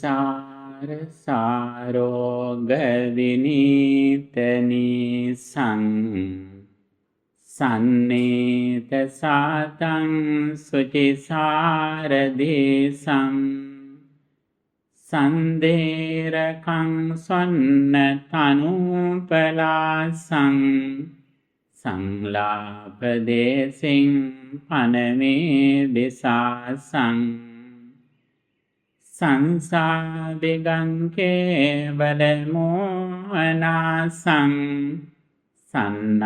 සංසාර සාරෝග විනීතනී සන්නේත සාතං සුචිසාරදේශම් සන්දේරකං සොන්න තනුපලාසං සංලාපදේසින් පනමේ විසාසං සංසාදිගංකේ බලමෝහනාසං සන්නාහකන්මාර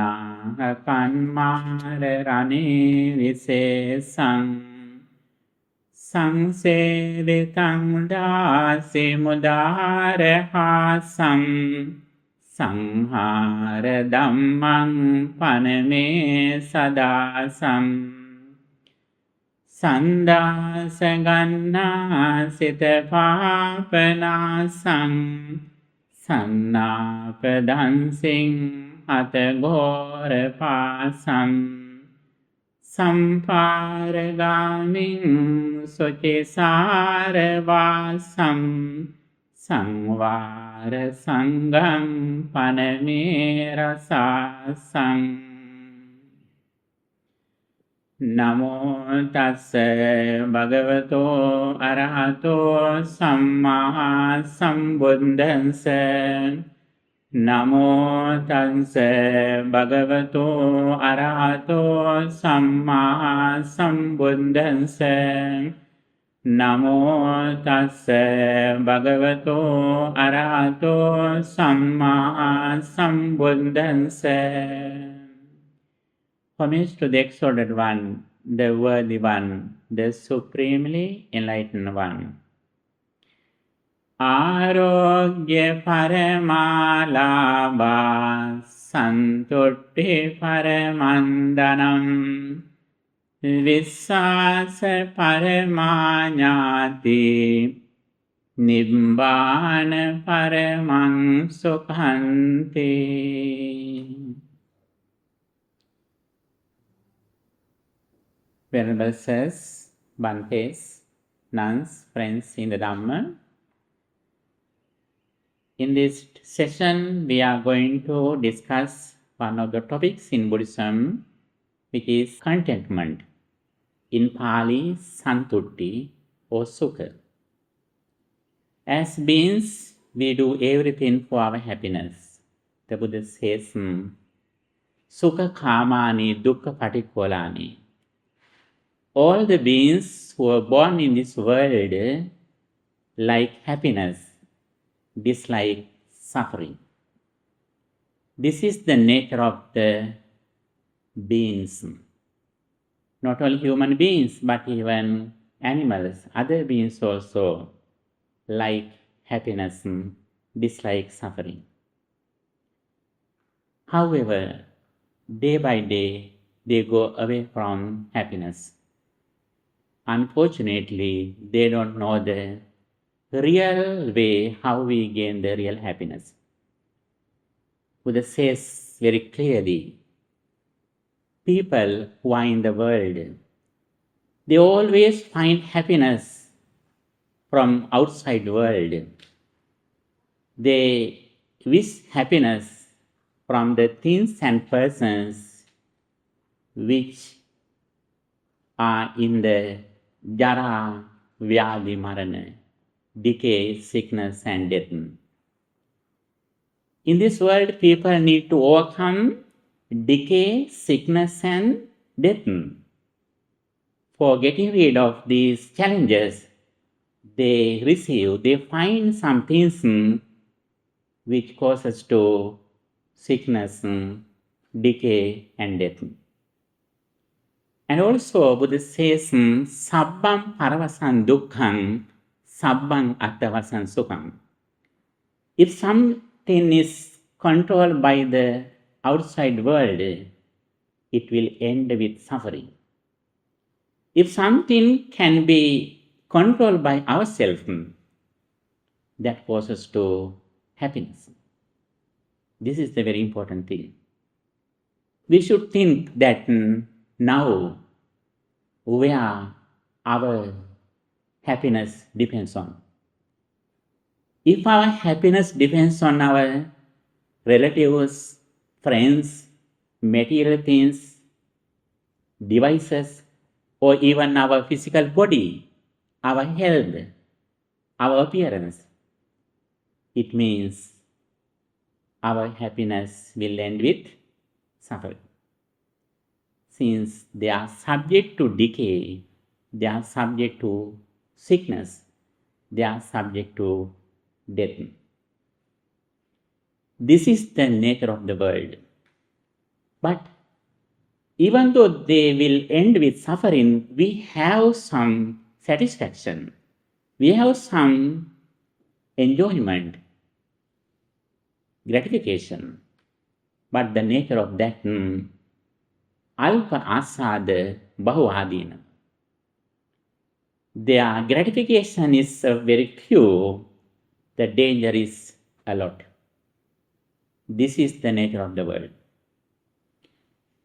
රණේ විශේෂං සංසේවිතං දාසි මුදාරහාසං සංහාර ධම්මං පනමේ සදාසං සන්දාස ගන්නා සිත පාපනාසං සන්නාපදන්සින් අතගෝර පාසං සම්පාරගාමින් සුචිසාරවාසං සංවාර සංගම් පනමේ රසාසං නමෝ තස්ස භගවතෝ අරහතෝ සම්මා සම්බුද්දස්ස නමෝ තස්ස භගවතෝ අරහතෝ සම්මා සම්බුද්දස්ස නමෝ තස්ස භගවතෝ අරහතෝ සම්මා සම්බුද්දස්ස. Homage to the exalted one, the worthy one, the supremely enlightened one. Arogya paramalabha santutti paramandanam vissasa paramanyati nibbana paramang sukhanti. Venerable sirs, Bhantes, nuns, friends in the Dhamma. In this session, we are going to discuss one of the topics in Buddhism, which is contentment. In Pali, Santutti or Sukha. As beings, we do everything for our happiness. The Buddha says, Sukha Kamani Dukkha Patikolani. All the beings who are born in this world like happiness, dislike suffering. This is the nature of the beings. Not only human beings, but even animals, other beings also like happiness, dislike suffering. However, day by day, they go away from happiness. Unfortunately, they don't know the real way how we gain the real happiness. Buddha says very clearly, people who are in the world, they always find happiness from outside the world. They wish happiness from the things and persons which are in the jara, vyadi, marana, decay, sickness and death. In this world, people need to overcome decay, sickness and death. For getting rid of these challenges, they find some things which causes to sickness, decay and death. And also, Buddha says, Sabbam paravasan dukkham, sabbam attavasan sukham. If something is controlled by the outside world, it will end with suffering. If something can be controlled by ourselves, that causes to happiness. This is the very important thing. We should think that now where our happiness depends on. If our happiness depends on our relatives, friends, material things, devices, or even our physical body, our health, our appearance, it means our happiness will end with suffering. Since they are subject to decay, they are subject to sickness, they are subject to death. This is the nature of the world. But even though they will end with suffering, we have some satisfaction, we have some enjoyment, gratification. But the nature of that alpa asada bahuvadina. Their gratification is very few, the danger is a lot. This is the nature of the world.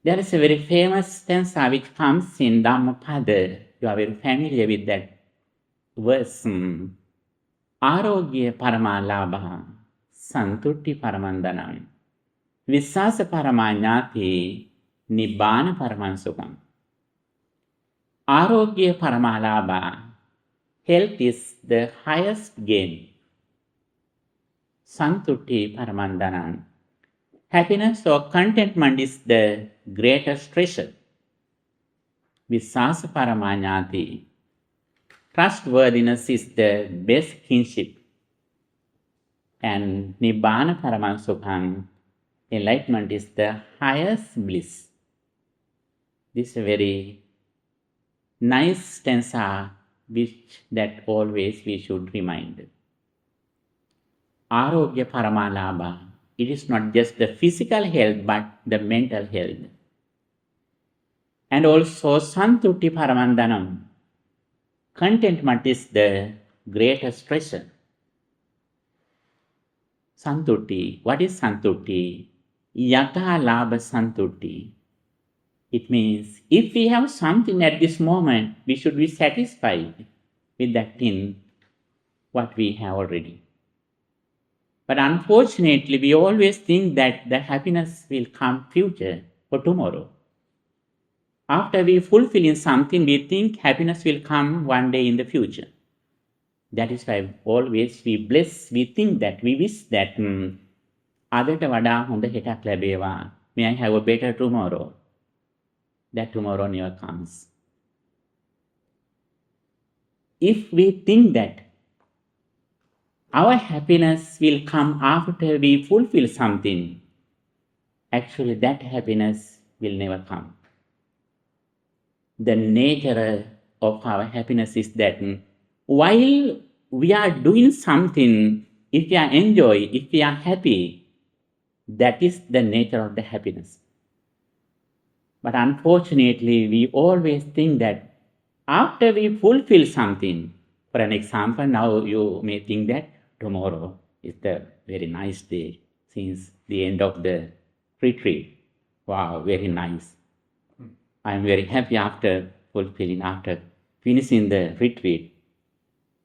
There is a very famous stanza which comes in Dhammapada. You are very familiar with that verse. Arogya paramalabha santutti paramandanam vissasa paramanyati nibbana paramansukam. Arogya paramalabha, health is the highest gain. Santutti paramandanam, happiness or contentment is the greatest treasure. Vissasa paramanyati, trustworthiness is the best kinship. And nibbana paramansukam, enlightenment is the highest bliss. This is a very nice stanza that always we should remind. Arogya paramalabha, it is not just the physical health but the mental health. And also santutti paramandanam, contentment is the greatest treasure. Santutti, what is santutti? Yata labha santutti. It means if we have something at this moment, we should be satisfied with that thing, what we have already. But unfortunately, we always think that the happiness will come future or tomorrow. After we fulfill something, we think happiness will come one day in the future. That is why always we think that, we wish that අදට වඩා හොඳ හෙටක් ලැබේවා. May I have a better tomorrow? That tomorrow never comes. If we think that our happiness will come after we fulfill something, actually that happiness will never come. The nature of our happiness is that while we are doing something, if we are enjoy, if we are happy, that is the nature of the happiness. But unfortunately, we always think that after we fulfill something, for an example, now you may think that tomorrow is the very nice day since the end of the retreat. Wow, very nice. I'm very happy after finishing the retreat.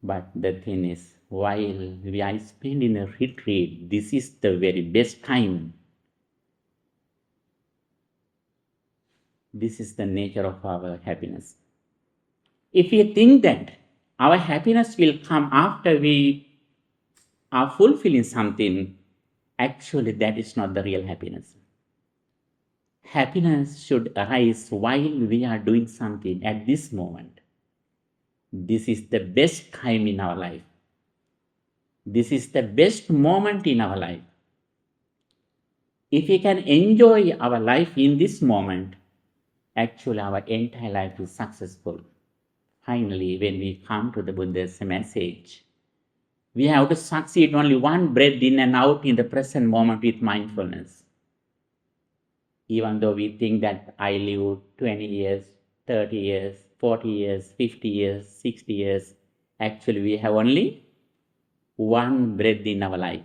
But the thing is, while we are spending a retreat, this is the very best time. This is the nature of our happiness. If we think that our happiness will come after we are fulfilling something, actually that is not the real happiness. Happiness should arise while we are doing something at this moment. This is the best time in our life. This is the best moment in our life. If we can enjoy our life in this moment, actually our entire life is successful. Finally, when we come to the Buddha's message, we have to succeed only one breath in and out in the present moment with mindfulness. Even though we think that I live 20 years, 30 years, 40 years, 50 years, 60 years, actually we have only one breath in our life.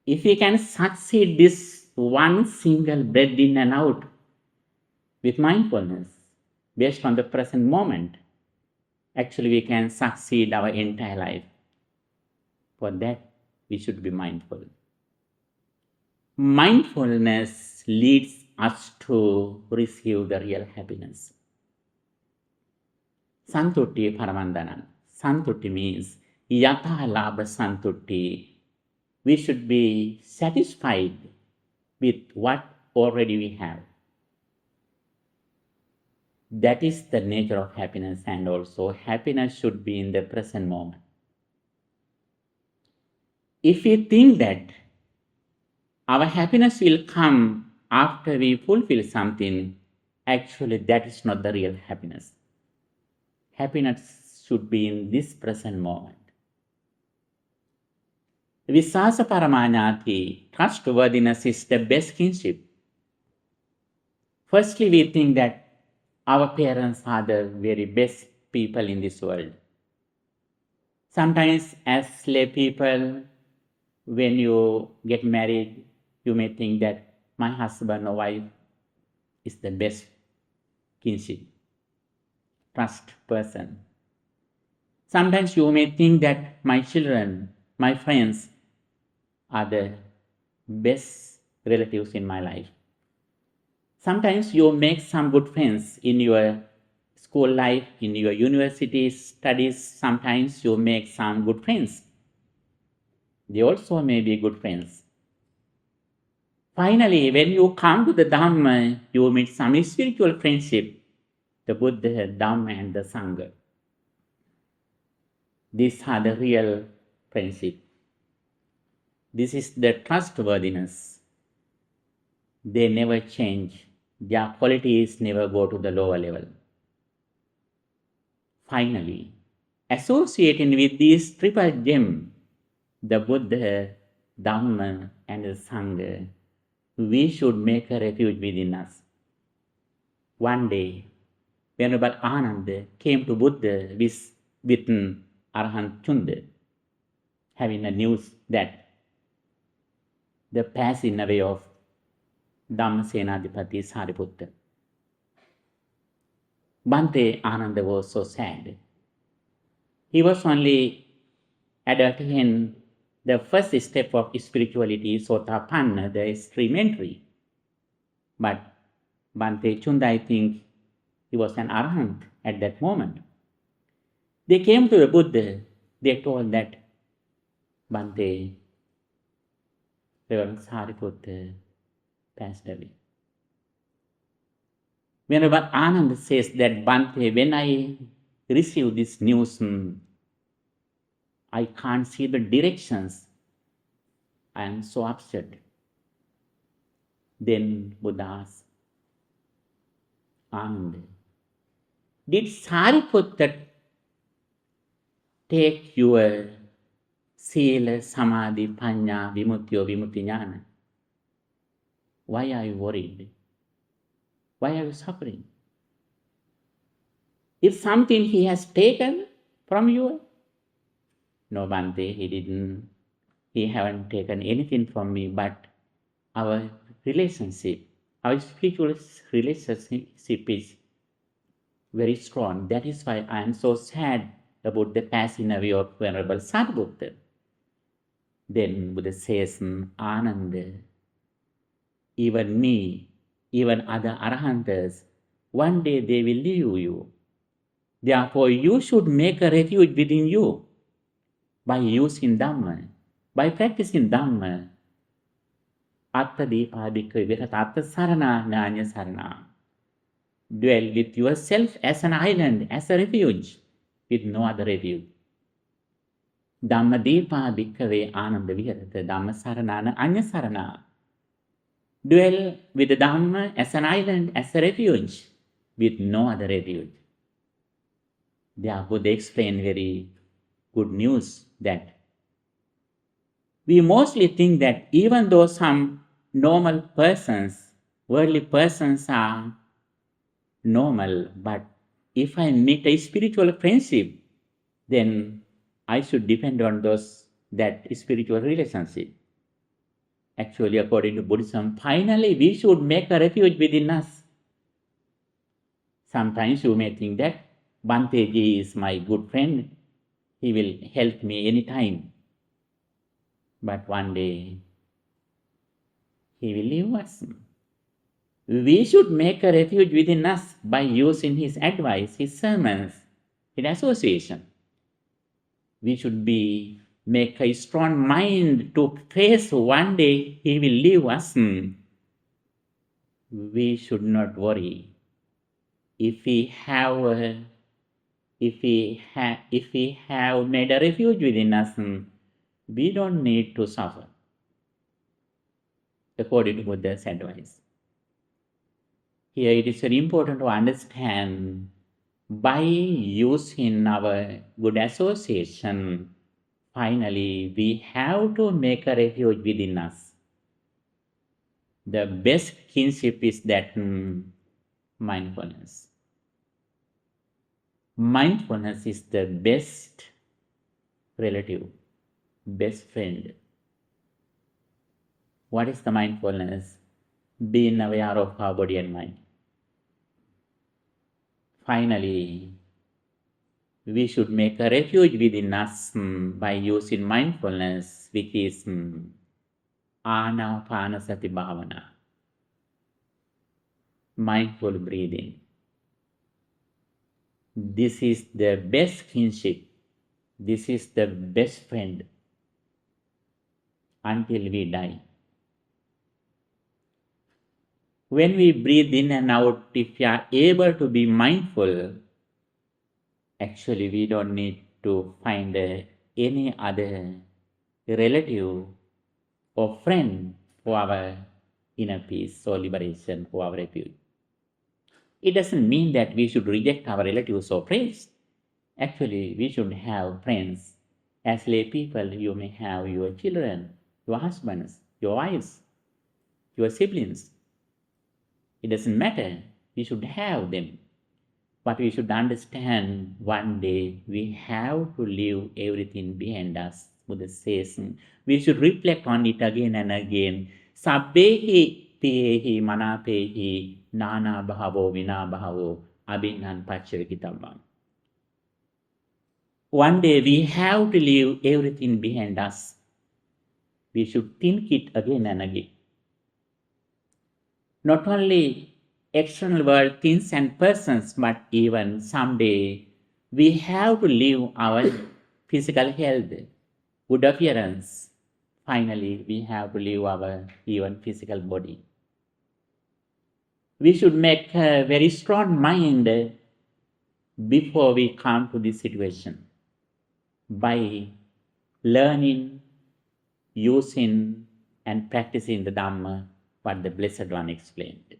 If we can succeed this one single breath in and out with mindfulness, based on the present moment, actually we can succeed our entire life. For that, we should be mindful. Mindfulness leads us to receive the real happiness. Santutti Paramandana. Santutti means Yatha Labha Santutti. We should be satisfied with what already we have. That is the nature of happiness, and also happiness should be in the present moment. If we think that our happiness will come after we fulfill something, actually that is not the real happiness. Happiness should be in this present moment. Visasa Paramanyati, trustworthiness is the best kinship. Firstly, we think that our parents are the very best people in this world. Sometimes as lay people, when you get married, you may think that my husband or wife is the best kinship, trust person. Sometimes you may think that my children, my friends are the best relatives in my life. Sometimes you make some good friends in your school life, in your university studies. Sometimes you make some good friends. They also may be good friends. Finally, when you come to the Dhamma, you meet some spiritual friendship, the Buddha, Dhamma, and the Sangha. These are the real friendship. This is the trustworthiness. They never change. Their qualities never go to the lower level. Finally, associating with these triple gems, the Buddha, Dhamma, and the Sangha, we should make a refuge within us. One day, Venerable Ananda came to Buddha with Arahant Chunda, having a news that the passing away of Dhammasenadipati Sariputta. Bhante Ananda was so sad. He was only adopting the first step of spirituality, Sotapanna, the extreme entry. But Bhante Chunda, I think, he was an arahant at that moment. They came to the Buddha. They told that Bhante, Reverend Sariputta passed away. Whenever Ananda says that Bhante, when I receive this news, I can't see the directions. I am so upset. Then Buddha asked Ananda, did Sariputta take your Sila, Samadhi, Panya, Vimutyo, Vimutti-jnana? Why are you worried? Why are you suffering? Is something he has taken from you? No, Bhante, he didn't. He haven't taken anything from me, but our relationship, our spiritual relationship is very strong. That is why I am so sad about the passing away of Venerable Sariputta. Then Buddha says, Ananda, even me, even other Arahants, one day they will leave you. Therefore, you should make a refuge within you by using Dhamma, by practicing Dhamma. 𝒮𝓃 ℒ𝒶𝓃 ℒ𝒃 sarana ஞான sarana. Dwell with yourself as an island, as a refuge, with no other refuge. 𝐷ම්මදීප භික්ඛවේ ආනන්ද විහෙරත ධම්ම සරණාන අඤ්ඤ sarana. Dwell with the Dhamma as an island, as a refuge, with no other refuge. Therefore, they explain very good news that we mostly think that even though some normal persons, worldly persons are normal, but if I meet a spiritual friendship, then I should depend on that spiritual relationship. Actually, according to Buddhism, finally we should make a refuge within us. Sometimes you may think that Bhante ji is my good friend. He will help me anytime. But one day, He will leave us. We should make a refuge within us by using His advice, His sermons, His association. We should make a strong mind to face one day He will leave us. We should not worry. If we have made a refuge within us, we don't need to suffer, according to Buddha's advice. Here it is very important to understand, by using our good association, finally we have to make a refuge within us. The best kinship is that mindfulness. Mindfulness is the best relative, best friend. What is the mindfulness? Being aware of our body and mind. Finally, we should make a refuge within us by using mindfulness, which is Anapanasati Bhavana, mindful breathing. This is the best kinship. This is the best friend until we die. When we breathe in and out, if we are able to be mindful, actually we don't need to find any other relative or friend for our inner peace or liberation, for our refuge. It doesn't mean that we should reject our relatives or friends. Actually, we should have friends. As lay people, you may have your children, your husbands, your wives, your siblings. It doesn't matter. We should have them. But we should understand one day we have to leave everything behind us. Buddha says we should reflect on it again and again. Sabbehi piyehi manapehi nana bhavo vina bhavo abhinan 𝒮𝓃 One day we have to leave everything behind us. We should think it again and again. Not only external world, things and persons, but even someday we have to leave our physical health, good appearance. Finally, we have to leave our even physical body. We should make a very strong mind before we come to this situation, by learning, using, and practicing the Dhamma, what the Blessed One explained.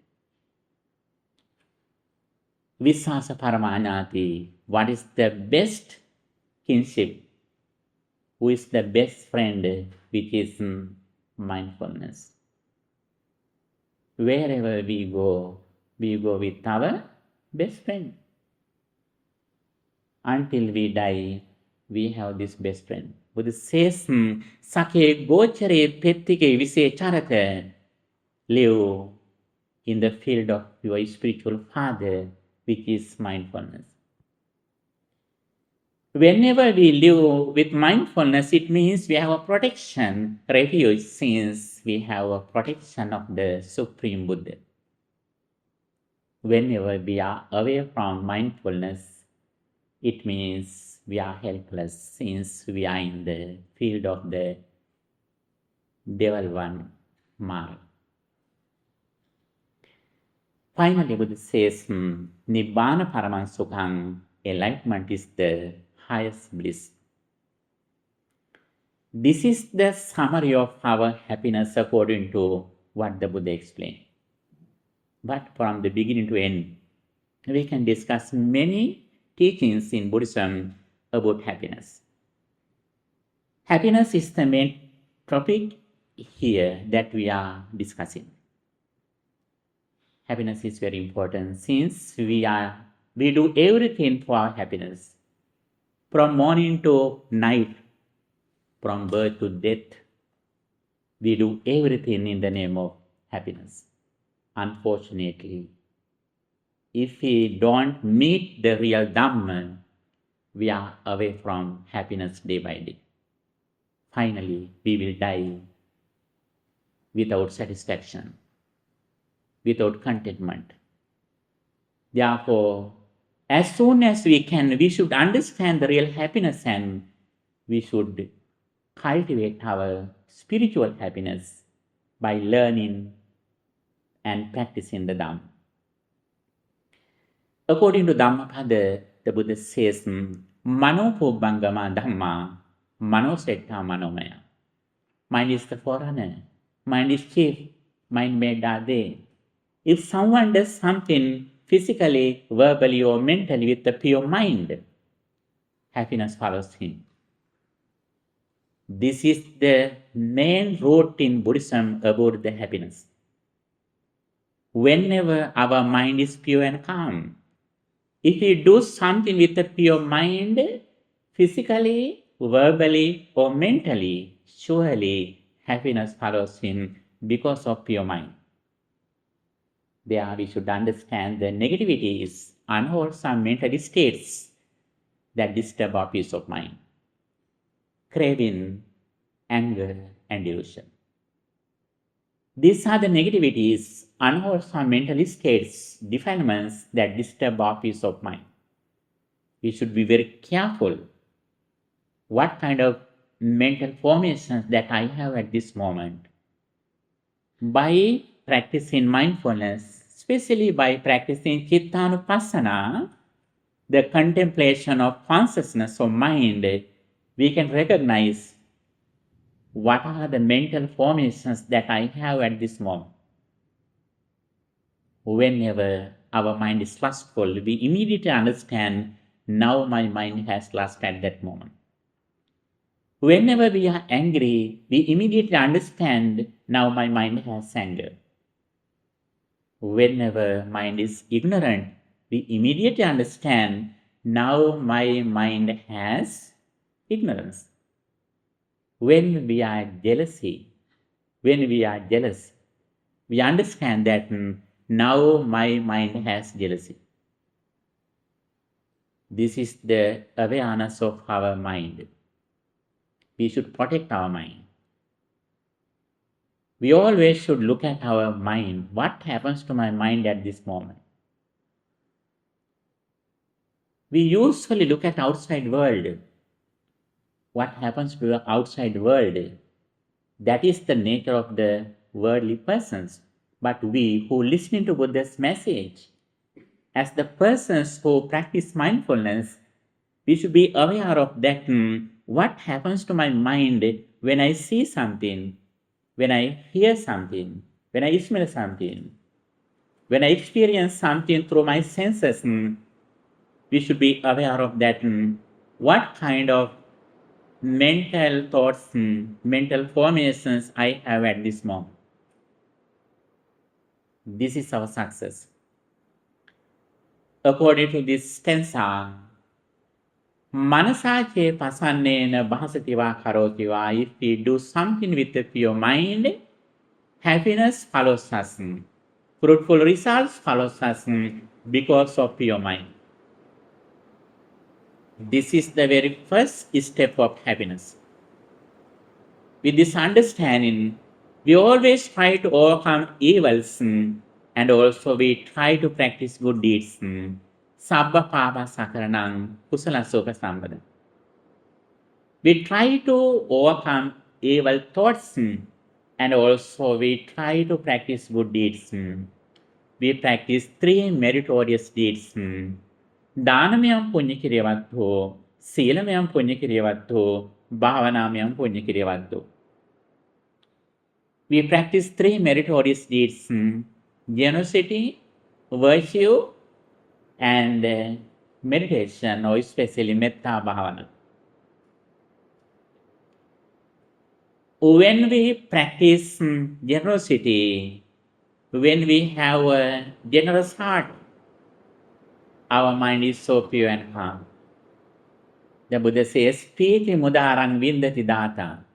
Vissasa Paramāñāti, what is the best kinship? Who is the best friend? Which is mindfulness. Wherever we go with our best friend. Until we die, we have this best friend. Buddha says, 𝒮𝓃 ℒ𝒶𝓃 live in the field of your spiritual father, which is mindfulness. Whenever we live with mindfulness, it means we have a protection, refuge, since we have a protection of the Supreme Buddha. Whenever we are away from mindfulness, it means we are helpless, since we are in the field of the devil one, Mara. Finally, Buddha says, Nibbana Paramang Sukhang, enlightenment is the highest bliss. This is the summary of our happiness according to what the Buddha explained. But from the beginning to end, we can discuss many teachings in Buddhism about happiness. Happiness is the main topic here that we are discussing. Happiness is very important, since we do everything for our happiness. From morning to night, from birth to death, we do everything in the name of happiness. Unfortunately, if we don't meet the real Dhamma, we are away from happiness day by day. finally we will die without satisfaction, without contentment. Therefore, as soon as we can, we should understand the real happiness and we should cultivate our spiritual happiness by learning and practicing the Dhamma. According to Dhammapada, the Buddha says, Mano Pubbangama Dhamma, Mano Setta Manomaya. Mind is the forerunner. Mind is chief. Mind made are they. If someone does something physically, verbally, or mentally with the pure mind, happiness follows him. This is the main root in Buddhism about the happiness. Whenever our mind is pure and calm, if we do something with a pure mind, physically, verbally, or mentally, surely happiness follows him because of pure mind. There we should understand the negativity is unwholesome mental states that disturb our peace of mind. Craving, anger, and delusion. These are the negativities, unwholesome mental states, defilements that disturb our peace of mind. We should be very careful what kind of mental formations that I have at this moment. By practicing mindfulness, especially by practicing 𝒮𝓾 the contemplation of consciousness of mind, we can recognize what are the mental formations that I have at this moment. Whenever our mind is lustful, we immediately understand, now my mind has lust at that moment. Whenever we are angry, we immediately understand, now my mind has anger. Whenever mind is ignorant, we immediately understand, now my mind has ignorance. When we are jealous, we understand that now my mind has jealousy. This is the awareness of our mind. We should protect our mind. We always should look at our mind. What happens to my mind at this moment? We usually look at outside world. What happens to the outside world? That is the nature of the worldly persons. But we who listen to Buddha's message, as the persons who practice mindfulness, we should be aware of that. What happens to my mind when I see something, when I hear something, when I smell something, when I experience something through my senses? We should be aware of that. What kind of mental thoughts, mental formations I have at this moment. This is our success. According to this stanza, Manasa che pasannena bhasatiwa karotiwa. If we do something with a pure mind, happiness follows us. Fruitful results follows us because of pure mind. This is the very first step of happiness. With this understanding, we always try to overcome evils and also we try to practice good deeds. Sabba papa sakaranang kusala soka sambada. We try to overcome evil thoughts and also we try to practice good deeds. We practice 3 meritorious deeds. Dhanamyam punyakiryavatto, Silamayam punyakiryavatto, Bhavanamyam punyakiryavatto. We practice 3 meritorious deeds, generosity, virtue, and meditation, or especially metta bhavana. When we practice generosity, when we have a generous heart, our mind is so pure and calm. The Buddha says, Piti mudarang vindati data.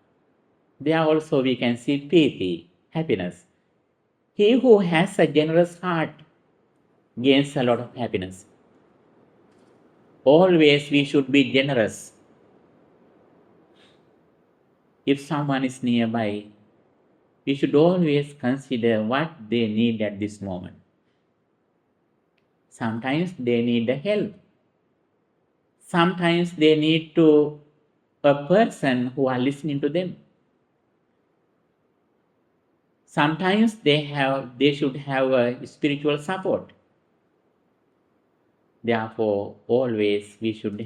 There also we can see piti, happiness. He who has a generous heart gains a lot of happiness. Always we should be generous. if someone is nearby, we should always consider what they need at this moment. Sometimes they need the help. Sometimes they need to a person who are listening to them. Sometimes they should have a spiritual support. Therefore, always we should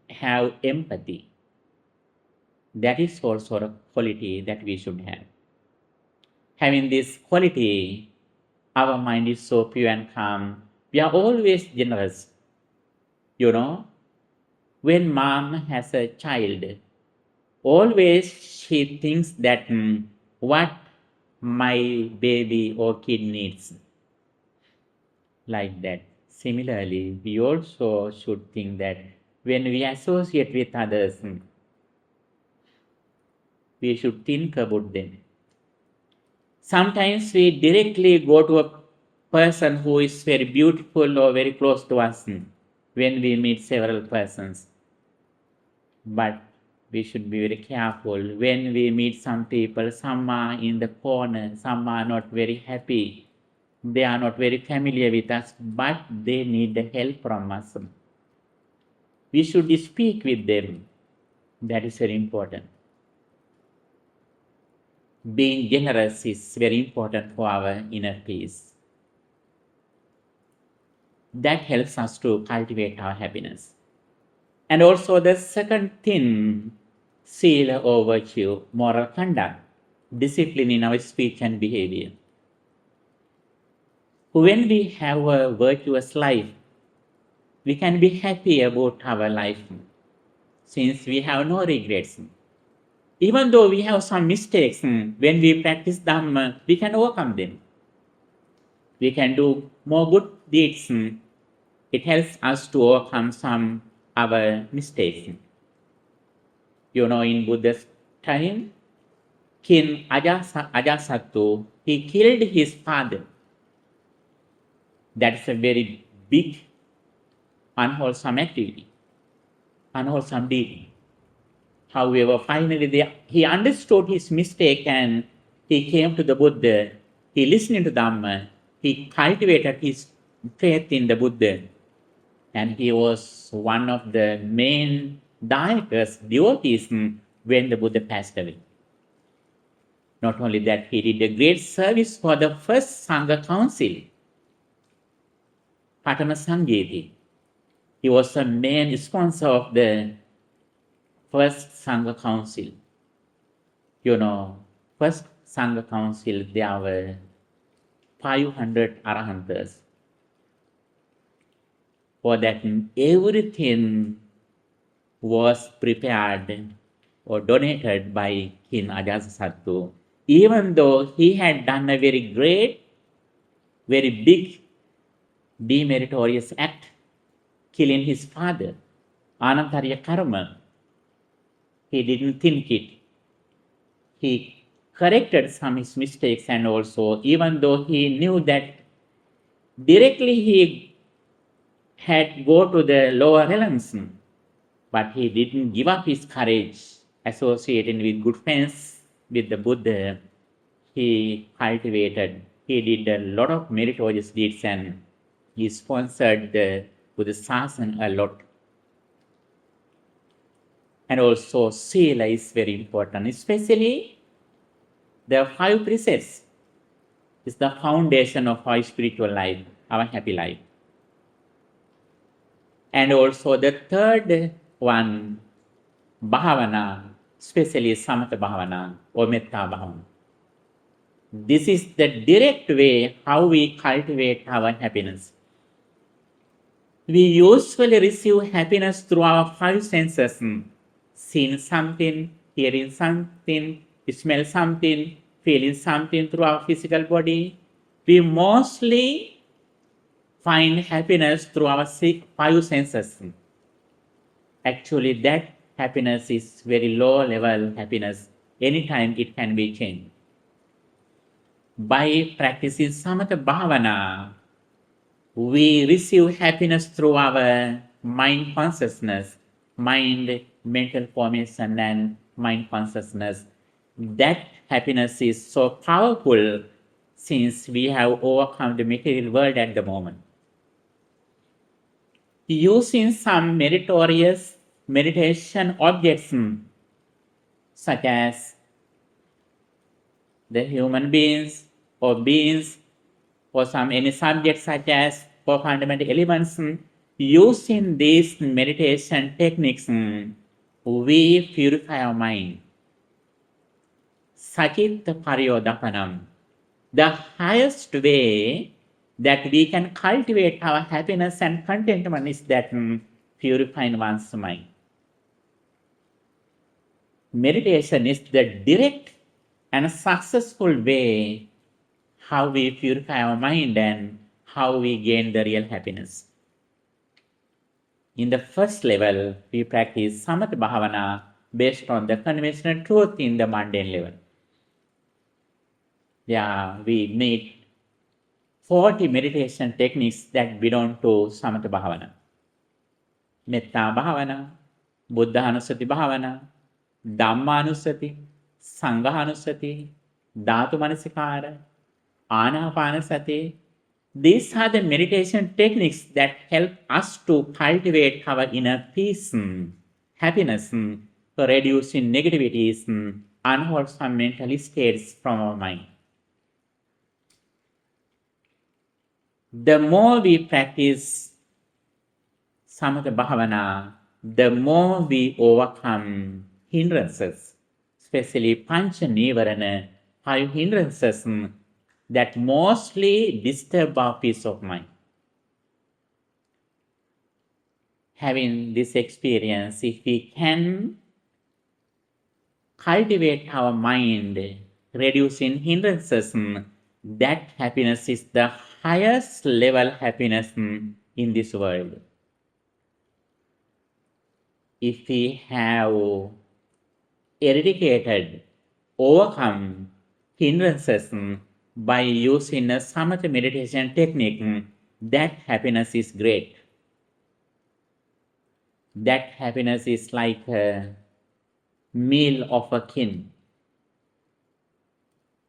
have empathy. That is also a quality that we should have. Having this quality, our mind is so pure and calm. We are always generous. When mom has a child, always she thinks that what my baby or kid needs. Like that. Similarly, we also should think that when we associate with others, we should think about them. Sometimes we directly go to a person who is very beautiful or very close to us when we meet several persons. But we should be very careful when we meet some people. Some are in the corner, some are not very happy. They are not very familiar with us, but they need the help from us. We should speak with them. That is very important. Being generous is very important for our inner peace. That helps us to cultivate our happiness. And also the second thing, sila or virtue, moral conduct, discipline in our speech and behavior. When we have a virtuous life, we can be happy about our life since we have no regrets. Even though we have some mistakes, when we practice Dhamma, we can overcome them. We can do more good deeds. It helps us to overcome some our mistakes. In Buddha's time, King 𝒮𝓾, he killed his father. That's a very big, unwholesome activity, unwholesome deed. However, finally he understood his mistake and he came to the Buddha. He listened to Dhamma. He cultivated his faith in the Buddha. And he was one of the main devotees when the Buddha passed away. Not only that, he did a great service for the first Sangha Council, Patama Sangheti. He was the main sponsor of the first Sangha Council. First Sangha Council, there were 500 Arahantas. For that, everything was prepared or donated by King 𝒮𝓾. Even though he had done a very great, very big, demeritorious act, killing his father, ānantariya karma, he didn't think it. He corrected some of his mistakes, and also, even though he knew that directly he had go to the lower realms, but he didn't give up his courage, associating with good friends with the Buddha. He did a lot of meritorious deeds, and he sponsored the Buddha Sasana a lot. And also, sila is very important, especially the 5 precepts is the foundation of our spiritual life, our happy life. And also the third one, Bhavana, especially Samatha Bhavana or Metta Bhavana. This is the direct way how we cultivate our happiness. We usually receive happiness through our 5 senses. Seeing something, hearing something, smell something, feeling something through our physical body. We mostly find happiness through our 5 senses. Actually, that happiness is very low level happiness. Anytime it can be changed. By practicing Samatha Bhavana, we receive happiness through our mind consciousness, mind mental formation and mind consciousness. That happiness is so powerful since we have overcome the material world at the moment. Using some meritorious meditation objects such as the human beings or some any subjects such as for fundamental elements, using these meditation techniques, we purify our mind. 𝒮𝓃 ℒ𝒶𝓃𝓀𝒾. The highest way that we can cultivate our happiness and contentment is that purifying one's mind. Meditation is the direct and successful way how we purify our mind and how we gain the real happiness. In the first level, we practice samatha bhavana based on the conventional truth in the mundane level. We meet 40 meditation techniques that belong to samatha bhavana. Metta bhavana, buddhanussati bhavana, dhammanussati, sanghanussati, dhatu manasikara, ānāpānasati. These are the meditation techniques that help us to cultivate our inner peace, happiness, reducing negativities, unwholesome mental states from our mind. The more we practice samatha bhavana, the more we overcome hindrances, especially pancha nivarana, 5 hindrances that mostly disturb our peace of mind. Having this experience, if we can cultivate our mind, reducing hindrances, that happiness is the highest level happiness in this world. If we have eradicated, overcome hindrances by using a samatha meditation technique, that happiness is great. That happiness is like a meal of a king.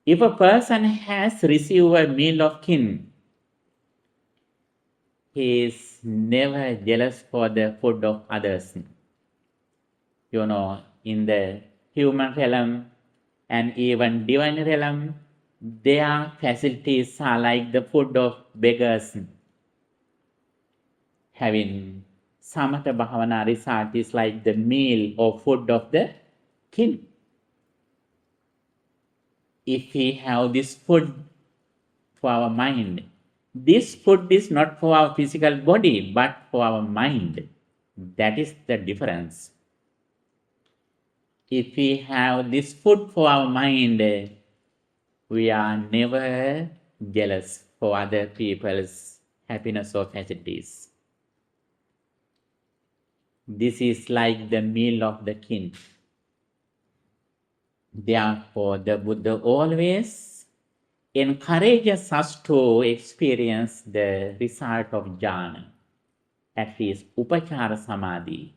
If a person has received a meal of king, he is never jealous for the food of others. In the human realm and even divine realm, their facilities are like the food of beggars. Having samatha bhavana result is like the meal or food of the king. If we have this food for our mind, this food is not for our physical body but for our mind. That is the difference. If we have this food for our mind, we are never jealous for other people's happiness or facilities. This is like the meal of the king. Therefore, the Buddha always encourages us to experience the result of jhana, at least upachara samadhi,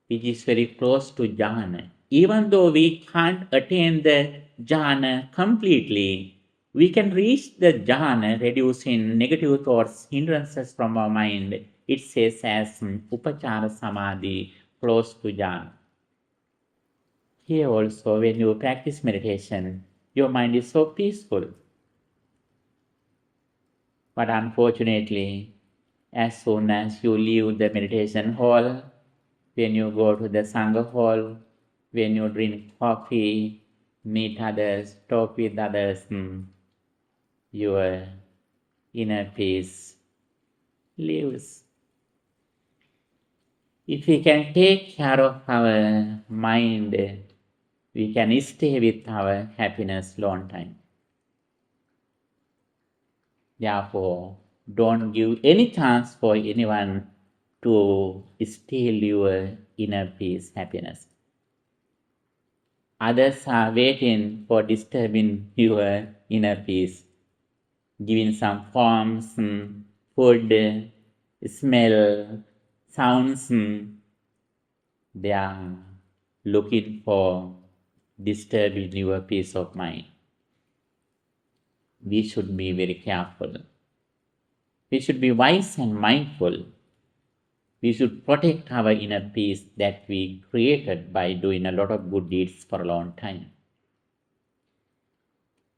which is very close to jhana. Even though we can't attain the jhana completely, we can reach the jhana, reducing negative thoughts, hindrances from our mind. It says as upachara samadhi, close to jhana. Here also, when you practice meditation, your mind is so peaceful. But unfortunately, as soon as you leave the meditation hall, when you go to the Sangha hall, when you drink coffee, meet others, talk with others, your inner peace leaves. If we can take care of our mind, we can stay with our happiness long time. Therefore, don't give any chance for anyone to steal your inner peace, happiness. Others are waiting for disturbing your inner peace, giving some forms, food, smell, sounds. They are looking for disturbing your peace of mind. We should be very careful. We should be wise and mindful. We should protect our inner peace that we created by doing a lot of good deeds for a long time.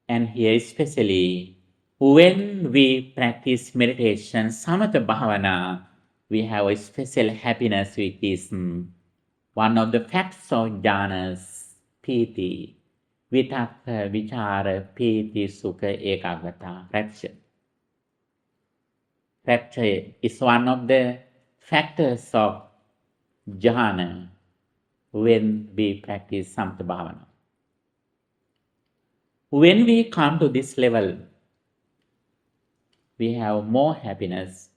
And here especially, when we practice meditation, samatha bhavana, we have a special happiness which is one of the facts of jhanas, piti, vitakka, vichara, piti, sukha, ekaggata, rapture. Rapture is one of the factors of jhana when we practice samatha bhavana. When we come to this level, we have more happiness.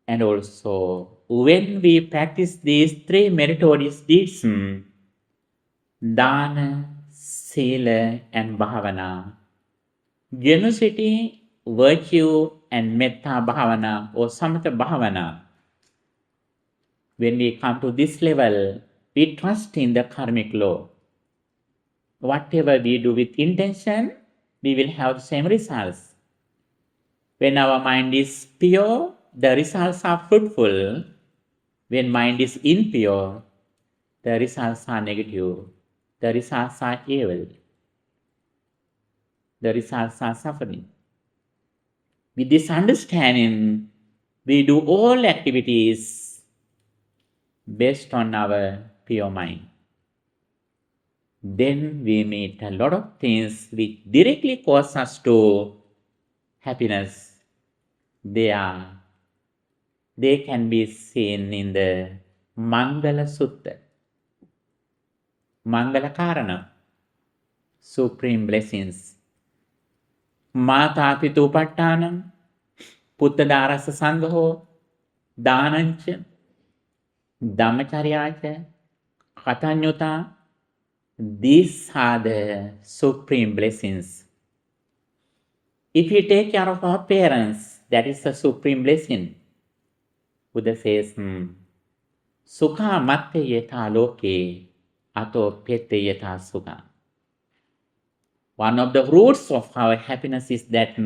And also, when we practice these three meritorious deeds, dana, sila, and bhavana, generosity, virtue, and metta bhavana or samatha bhavana, when we come to this level, we trust in the karmic law. Whatever we do with intention, we will have the same results. When our mind is pure, the results are fruitful. When mind is impure, the results are negative. The results are evil. The results are suffering. With this understanding, we do all activities based on our pure mind. Then we meet a lot of things which directly cause us to happiness. They can be seen in the Mangala Sutta. Mangala Karana, supreme blessings. Mata Pitu Pattanam, Puttadarasa Sangho, Dhanancha, Dhammacharyacha, Katanyuta. These are the supreme blessings. If we take care of our parents, that is a supreme blessing. Buddha says, Sukha matte yetha loke, ato pette yetha sukha. One of the roots of our happiness is that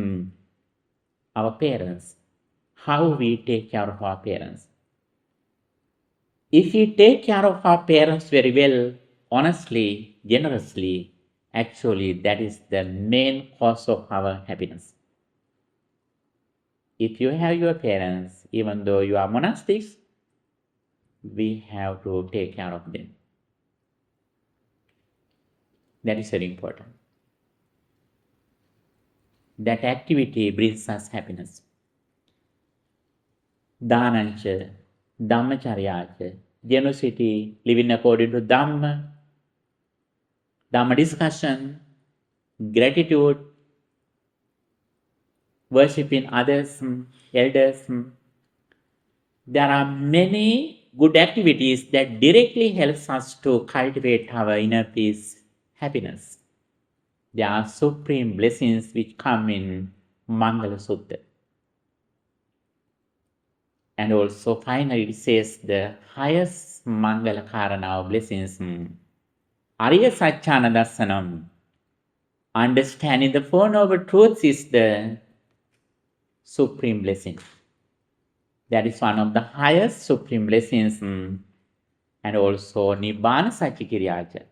our parents, how we take care of our parents. If we take care of our parents very well, honestly, generously, actually that is the main cause of our happiness. If you have your parents, even though you are monastics, we have to take care of them. That is very important. That activity brings us happiness. Dhanancha, Dhammacharyacha, generosity, living according to Dhamma, Dhamma discussion, gratitude, worshipping others, elders. There are many good activities that directly helps us to cultivate our inner peace, happiness. There are supreme blessings which come in Mangala Sutta. And also finally it says the highest Mangala Karana of blessings, Ariya Satchana Dasanam. Understanding the Four Noble Truths is the supreme blessing. That is one of the highest supreme blessings. And also Nibbana Satchikiriyacha.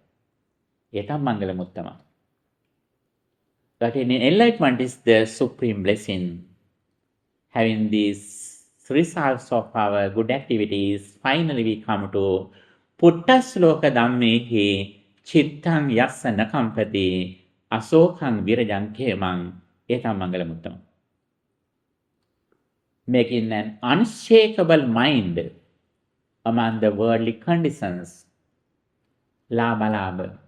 Etam Mangalam Uttama. But in enlightenment is the supreme blessing. Having these results of our good activities, finally we come to Puttashloka Dhammehi Chittang Yassa Nakampati Asokang Virajang Kemang Etam Mangalam Uttama. Making an unshakable mind among the worldly conditions, labha,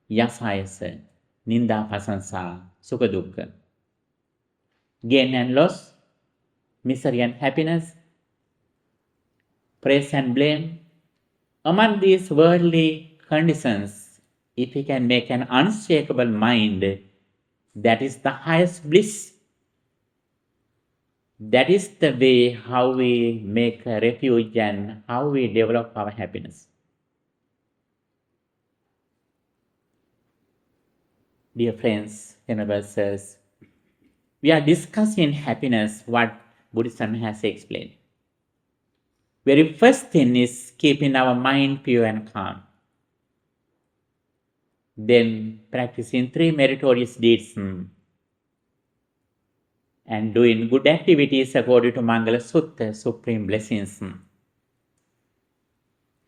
yasa, ninda, prasansa, sukha, dukkha, gain and loss, misery and happiness, praise and blame. Among these worldly conditions, if we can make an unshakable mind, that is the highest bliss. That is the way how we make a refuge and how we develop our happiness. Dear friends, universes, we are discussing happiness, what Buddhism has explained. Very first thing is keeping our mind pure and calm. Then practicing 3 meritorious deeds and doing good activities according to Mangala Sutta, supreme blessings.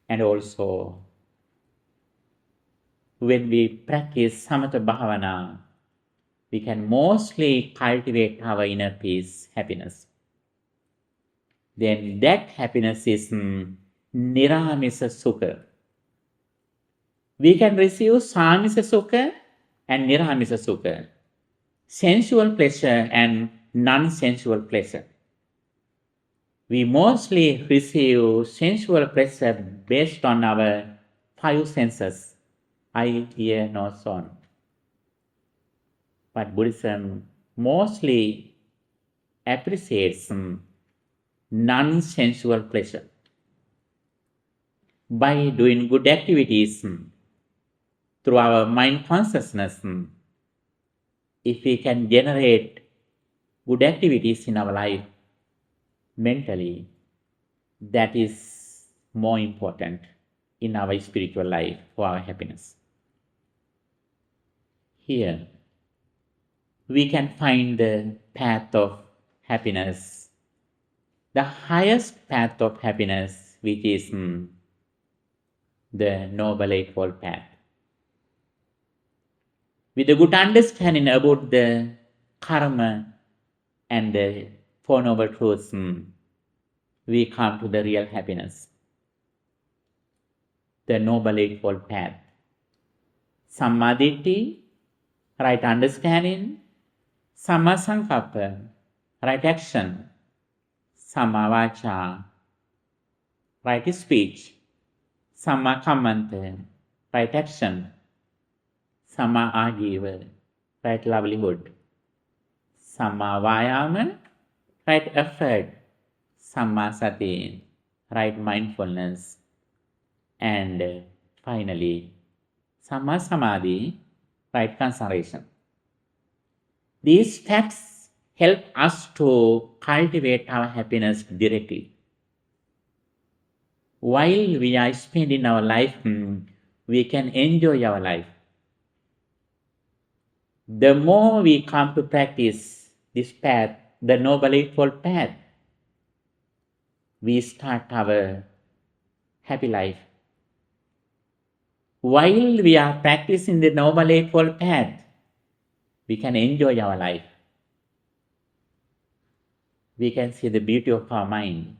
And also, when we practice Samatha Bhavana, we can mostly cultivate our inner peace, happiness. Then that happiness is Niramisa Sukha. We can receive Samisa Sukha and Niramisa Sukha, sensual pleasure and non-sensual pleasure. We mostly receive sensual pleasure based on our 5 senses, eye, ear, nose, so on. But Buddhism mostly appreciates non-sensual pleasure. By doing good activities through our mind consciousness, if we can generate good activities in our life mentally, that is more important in our spiritual life for our happiness. Here, we can find the path of happiness, the highest path of happiness, which is the Noble Eightfold Path. With a good understanding about the karma and the Four Noble Truths, we come to the real happiness, the Noble Eightfold Path. Sammaditthi, right understanding; Samma Sankappa, right action; Samma Vacha, right speech; Samma Kammanta, right action; Samma Ajiva, right livelihood; Samma Vayama, right effort; Samma Sati, right mindfulness; and finally, Samma Samadhi, right concentration. These facts help us to cultivate our happiness directly. While we are spending our life, we can enjoy our life. The more we come to practice this path, the Noble Eightfold Path, we start our happy life. While we are practicing the Noble Eightfold Path, we can enjoy our life. We can see the beauty of our mind.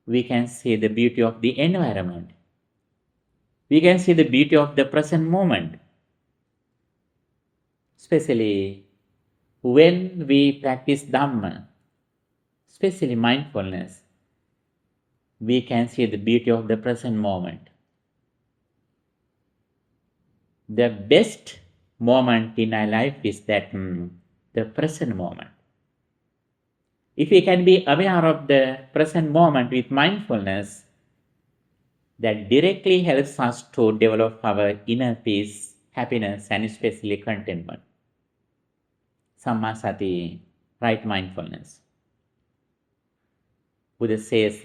We can see the beauty of the environment. We can see the beauty of the present moment. Especially when we practice Dhamma, especially mindfulness, we can see the beauty of the present moment. The best moment in our life is that the present moment. If we can be aware of the present moment with mindfulness, that directly helps us to develop our inner peace, happiness, and especially contentment. Samma Sati, right mindfulness. Buddha says,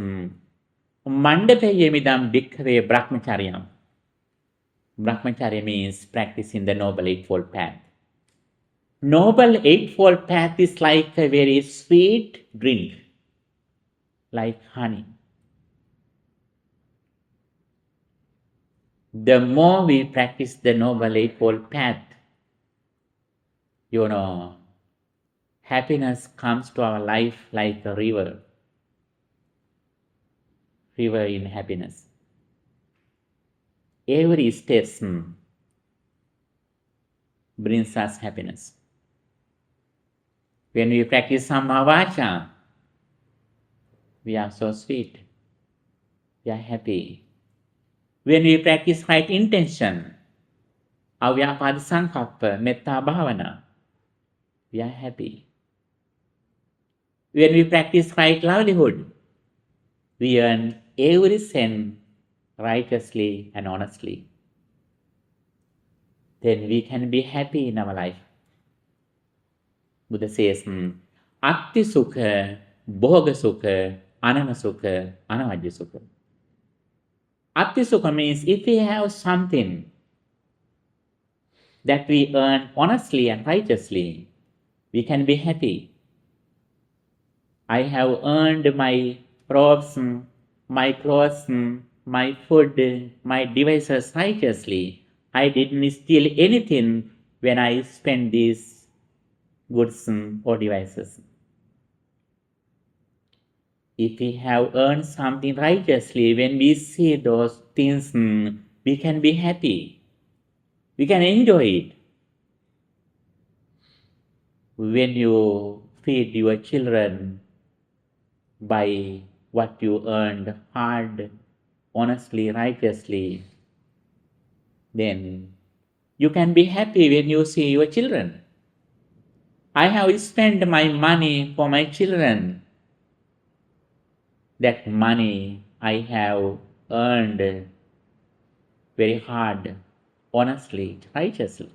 Mandapeyemidam 𝒮𝓾 ℒ𝒾 Brahmacharya means practicing the Noble Eightfold Path. Noble Eightfold Path is like a very sweet drink, like honey. The more we practice the Noble Eightfold Path, happiness comes to our life like a river in happiness. Every step brings us happiness. When we practice Samma Vacha, we are so sweet, we are happy. When we practice right intention, Avyapada Sankappa, Metta Bhavana, we are happy. When we practice right livelihood, we earn every cent righteously and honestly. then we can be happy in our life. Buddha says, 𝒮𝓃 ℒ𝒶𝓃 ℒ𝒂 ℚ𝐻𝐿. 𝒮𝓃 means if we have something that we earn honestly and righteously, we can be happy. I have earned my robes, my clothes, my food, my devices righteously. I didn't steal anything when I spent these goods or devices. If we have earned something righteously, when we see those things, we can be happy. We can enjoy it. When you feed your children by what you earned hard, honestly, righteously, then you can be happy when you see your children. I have spent my money for my children. That money I have earned very hard, honestly, righteously.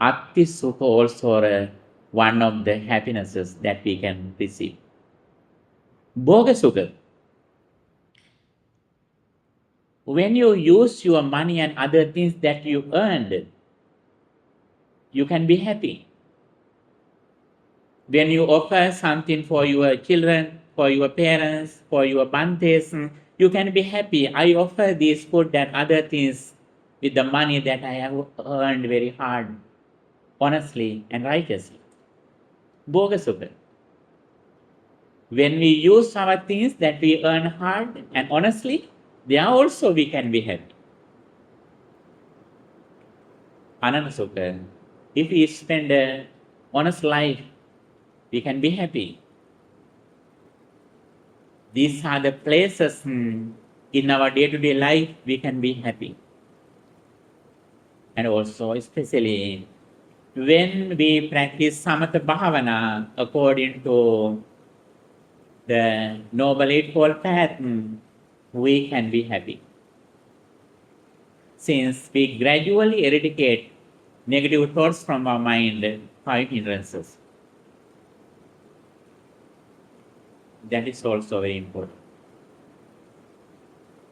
𝒮𝓃 also one of the happinesses that we can receive. භෝගසුඛ. When you use your money and other things that you earned, you can be happy. When you offer something for your children, for your parents, for your Bhantes, you can be happy. I offer this food and other things with the money that I have earned very hard, honestly and righteously. භෝගසුඛ. When we use our things that we earn hard and honestly, there also we can be happy. ℚ𝐻𝐿. If we spend an honest life, we can be happy. These are the places in our day-to-day life we can be happy. And also, especially when we practice Samatha Bhavana according to the Noble Eightfold Path, we can be happy. Since we gradually eradicate negative thoughts from our mind, 5 hindrances. That is also very important.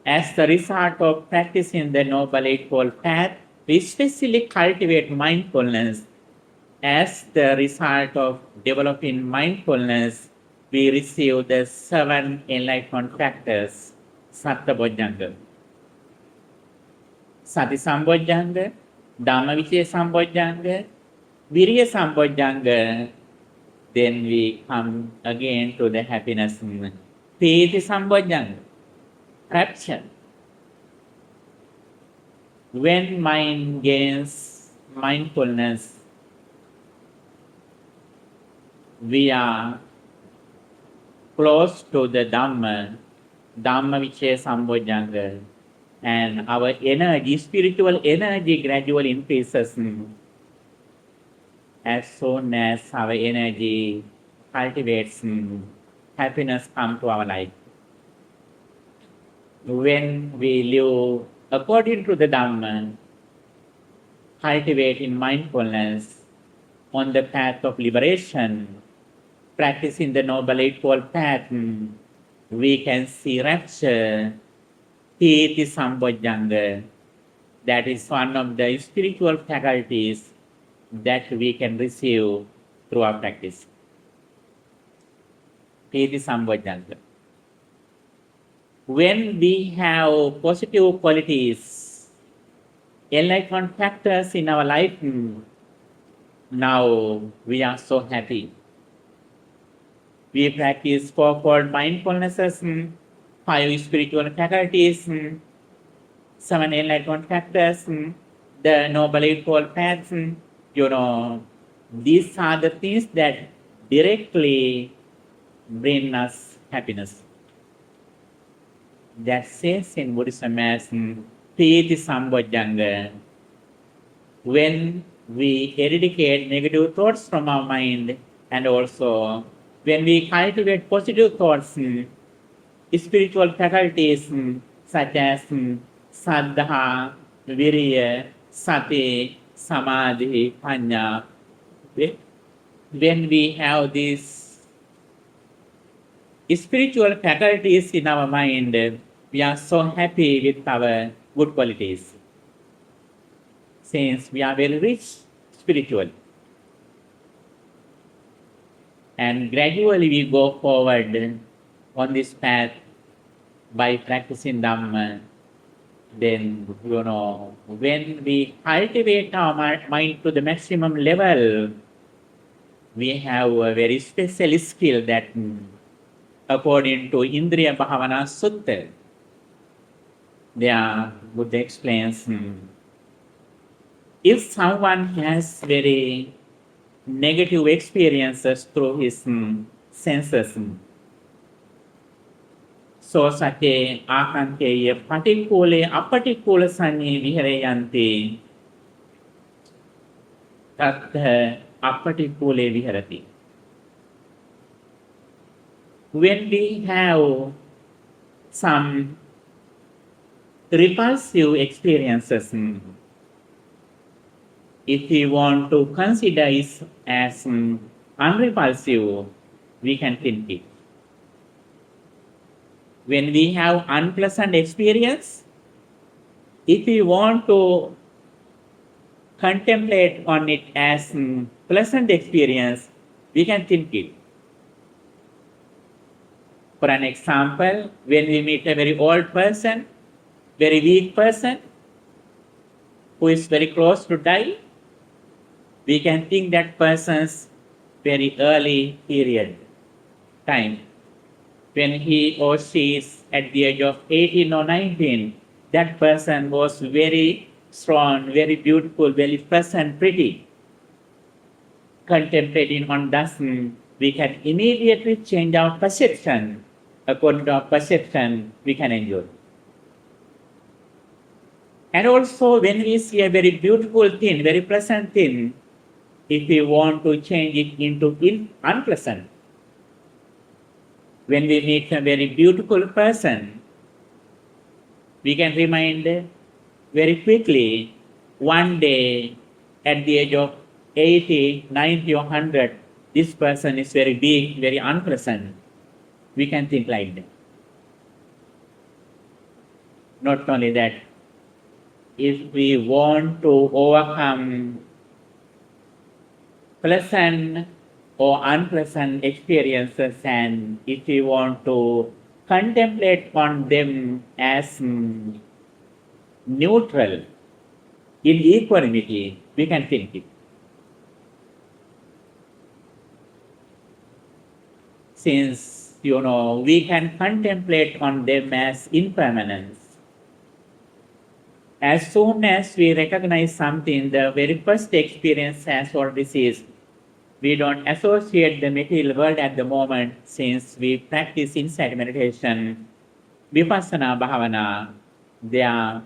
As the result of practicing the Noble Eightfold Path, we especially cultivate mindfulness. As the result of developing mindfulness, we receive the 7 enlightenment factors, Sattva-bodhanga. Sati Sambodhanga, Dhammavicaya Sambodhanga, Viriya Sambodhanga. Then we come again to the happiness, Piti Sambodhanga, rapture. When mind gains mindfulness, we are close to the Dhamma, Dhammavicaya Sambodhanga, and our energy, spiritual energy gradually increases. As soon as our energy cultivates, happiness comes to our life. When we live according to the Dhamma, cultivating mindfulness on the path of liberation, practicing the Noble Eightfold Path, we can see rapture, Piti Sambodhanga. That is one of the spiritual faculties that we can receive through our practice. Piti Sambodhanga. When we have positive qualities, enlightenment factors in our life, now we are so happy. We practice 4-fold mindfulnesses, 5 spiritual faculties, 7 enlightenment factors, the Noble Eightfold Paths. These are the things that directly bring us happiness. That says in Buddhism as Piti Sambodhanga. When we eradicate negative thoughts from our mind, and also when we cultivate positive thoughts, spiritual faculties such as Saddha, Viriya, sati, samadhi, panya. When we have these spiritual faculties in our mind, we are so happy with our good qualities. Since we are very rich spiritually. And gradually we go forward on this path by practicing Dhamma. Then, when we cultivate our mind to the maximum level, we have a very special skill that, according to Indriya Bhavana Sutta, there Buddha explains, if someone has very negative experiences through his senses, so sate ākanteye patikule apatikula sanye vihareyanti tattha apatikule viharati. When we have some repulsive experiences, if we want to consider it as unrepulsive, we can think it. When we have unpleasant experience, if we want to contemplate on it as pleasant experience, we can think it. For an example, when we meet a very old person, very weak person, who is very close to die, we can think that person's very early period, time. When he or she is at the age of 18 or 19, that person was very strong, very beautiful, very pleasant, pretty. Contemplating on that, we can immediately change our perception. According to our perception, we can enjoy. And also, when we see a very beautiful thing, very pleasant thing, if we want to change it into unpleasant, when we meet a very beautiful person, we can remind very quickly, one day at the age of 80, 90 or 100, this person is very big, very unpleasant. We can think like that. Not only that, if we want to overcome pleasant or unpleasant experiences, and if we want to contemplate on them as neutral, in equanimity, we can think it. Since, we can contemplate on them as impermanence. As soon as we recognize something, the very first experience as or disease, we don't associate the material world at the moment, since we practice insight meditation, vipassana, bhavana,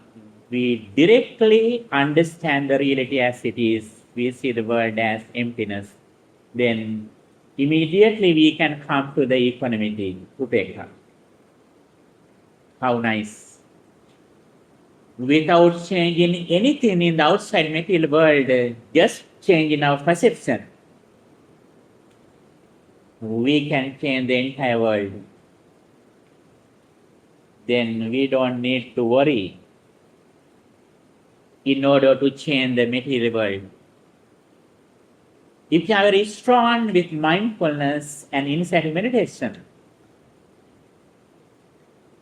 we directly understand the reality as it is. We see the world as emptiness. Then immediately we can come to the equanimity, upekkha. How nice. Without changing anything in the outside material world, just changing our perception, we can change the entire world. Then we don't need to worry in order to change the material world. If you are very strong with mindfulness and insight meditation,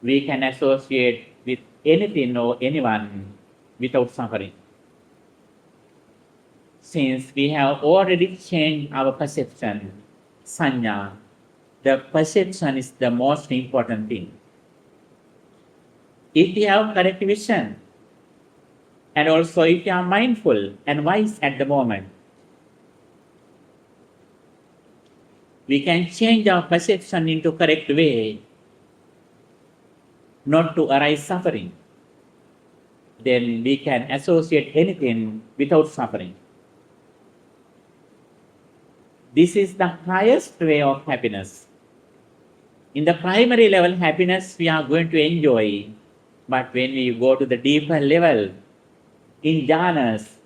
we can associate with anything or anyone without suffering. Since we have already changed our perception, sanya, the perception is the most important thing. If you have correct vision, and also if you are mindful and wise at the moment, we can change our perception into correct way, not to arise suffering. Then we can associate anything without suffering. This is the highest way of happiness. In the primary level happiness we are going to enjoy, but when we go to the deeper level, In jhanas,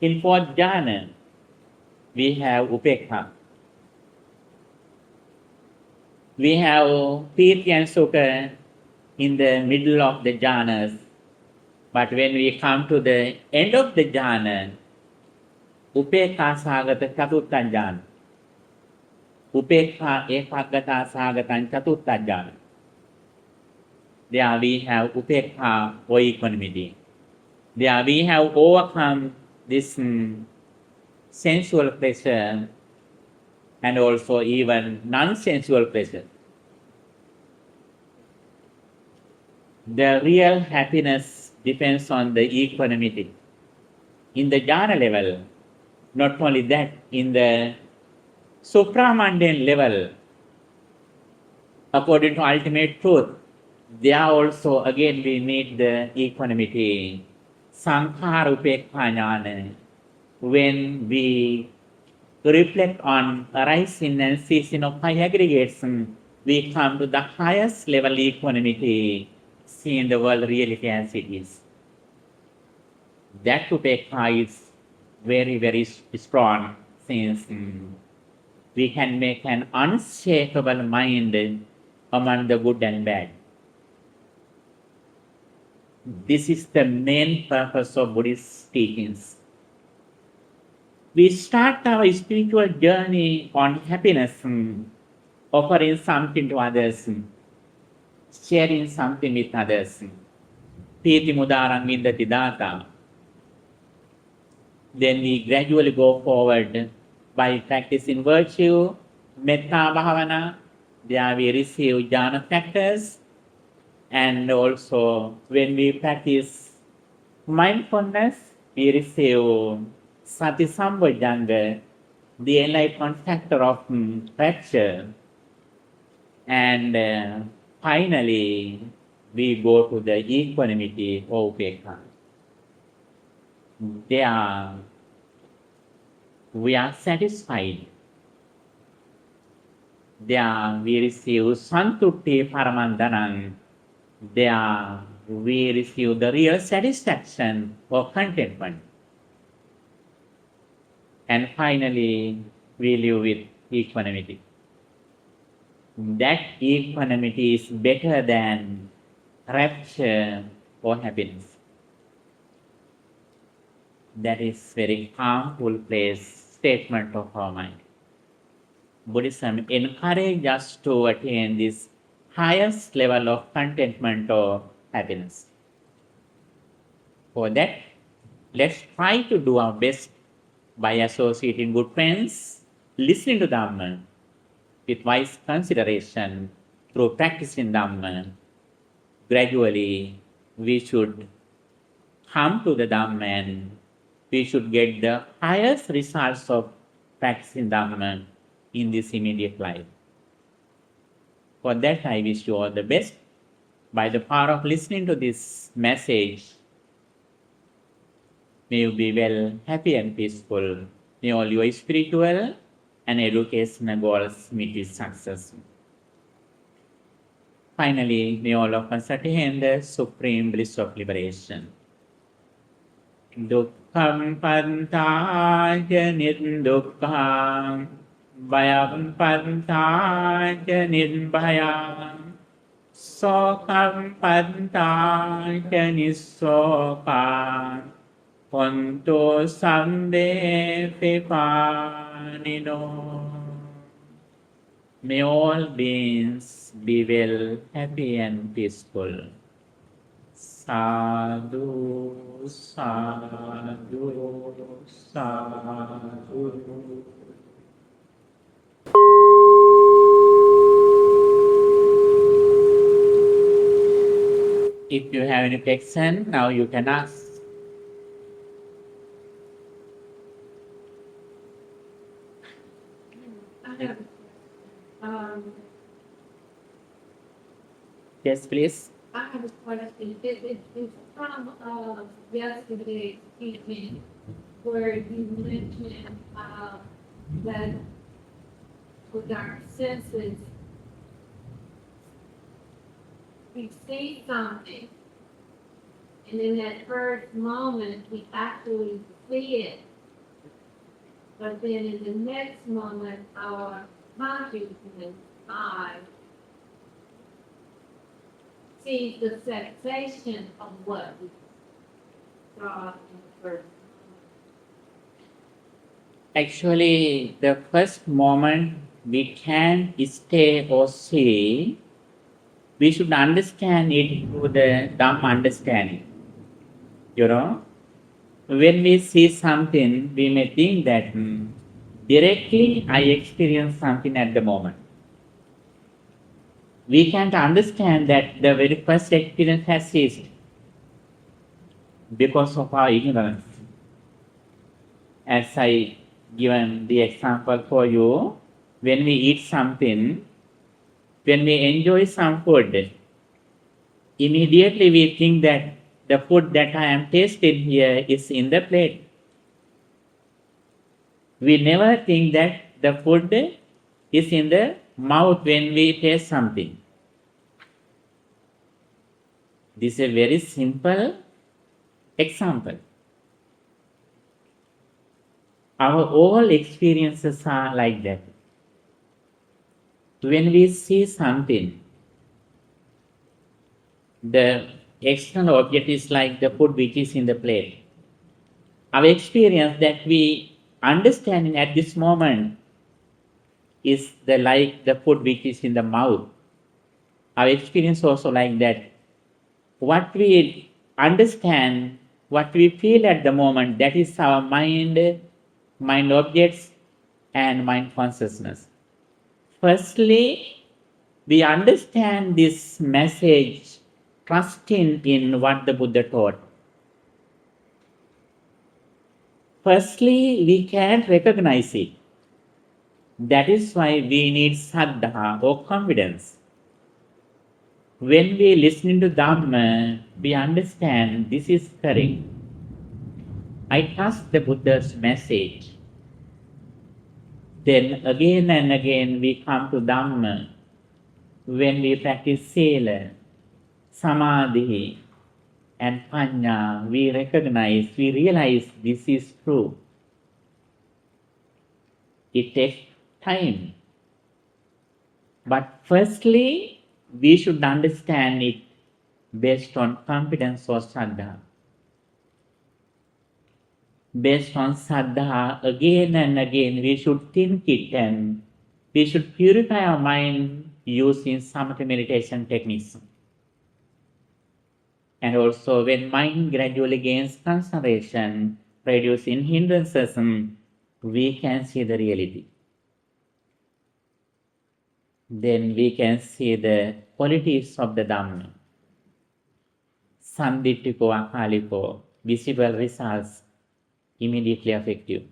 in fourth jhana, we have 𝒮𝓃𝒾. We have piti and sukha in the middle of the jhanas. But when we come to the end of the jhana, 𝒮𝓃 ℒ𝒶𝓃 jhana, 𝒮𝓃 ℒ𝒂 jhana. There we have 𝒮𝓃 or equanimity. There we have overcome this sensual pleasure and also even non-sensual pleasure. The real happiness depends on the equanimity. In the jhana level, not only that, in the supramundane level, according to ultimate truth, there also again we need the equanimity. Sankhara 𝒮𝓃 jnana. When we reflect on arising and ceasing of high aggregates, we come to the highest level equanimity, seeing the world reality as it is. That 𝒮𝓃 is very, very strong, since we can make an unshakable mind among the good and bad. This is the main purpose of Buddhist teachings. We start our spiritual journey on happiness, offering something to others, sharing something with others. Piti mudarang vindati data. Then we gradually go forward by practicing virtue, metta bhavana. There we receive jhana factors. And also when we practice mindfulness, we receive sati sambojjhanga, the enlightenment factor of rapture. And finally, we go to the equanimity of 𝒮𝓃. There we are satisfied. There we receive santutti paramandanam. There we receive the real satisfaction or contentment. And finally, we live with equanimity. That equanimity is better than rapture or happiness. That is very harmful place statement of our mind. Buddhism encourages us to attain this highest level of contentment or happiness. For that, let's try to do our best by associating good friends, listening to Dhamma with wise consideration, through practicing Dhamma. Gradually, we should come to the Dhamma and we should get the highest results of practicing Dhamma in this immediate life. For that, I wish you all the best. By the power of listening to this message, may you be well, happy and peaceful. May all your spiritual and educational goals meet with success. Finally, may all of us attain the supreme bliss of liberation. Dukkham pantāca nirdukkhaṃ, bhayam pantāca nirbhayam, sokam pantāca nissokam, hontu sambe pipanino. May all beings be well, happy and peaceful. Sadhu, sadhu, sadhu. If you have any question, now you can ask. Yes, please. I have a question. It's from yesterday's evening, where you mentioned that with our senses, we see something, And in that first moment, we actually see it. But then in the next moment, our consciousness, I, sees the sensation of what we saw in the first Actually, the first moment we can stay or see, we should understand it through the Dhamma understanding. You know, when we see something, we may think that directly I experience something at the moment. We can't understand that the very first experience has ceased because of our ignorance. As I given the example for you, when we eat something, when we enjoy some food, immediately we think that the food that I am tasting here is in the plate. We never think that the food is in the mouth when we taste something. This is a very simple example. Our all experiences are like that. When we see something, the external object is like the food which is in the plate. Our experience that we understanding at this moment is like the food which is in the mouth. Our experience also like that. What we understand, what we feel at the moment, that is our mind objects, and mind consciousness. Firstly, we understand this message, trusting in what the Buddha taught. Firstly, we can't recognize it. That is why we need saddha or confidence. When we listen to Dhamma, we understand this is correct. I trust the Buddha's message. Then again and again we come to Dhamma. When we practice sila, samadhi, and panya, we realize this is true. It takes time. But firstly, we should understand it based on confidence or saddha. Based on saddha, again and again, we should think it and we should purify our mind using samatha meditation techniques. And also, when mind gradually gains concentration, reducing hindrances, we can see the reality. Then we can see the qualities of the Dhamma. 𝒮𝓃 ℒ𝒶𝓃, visible results immediately affect you.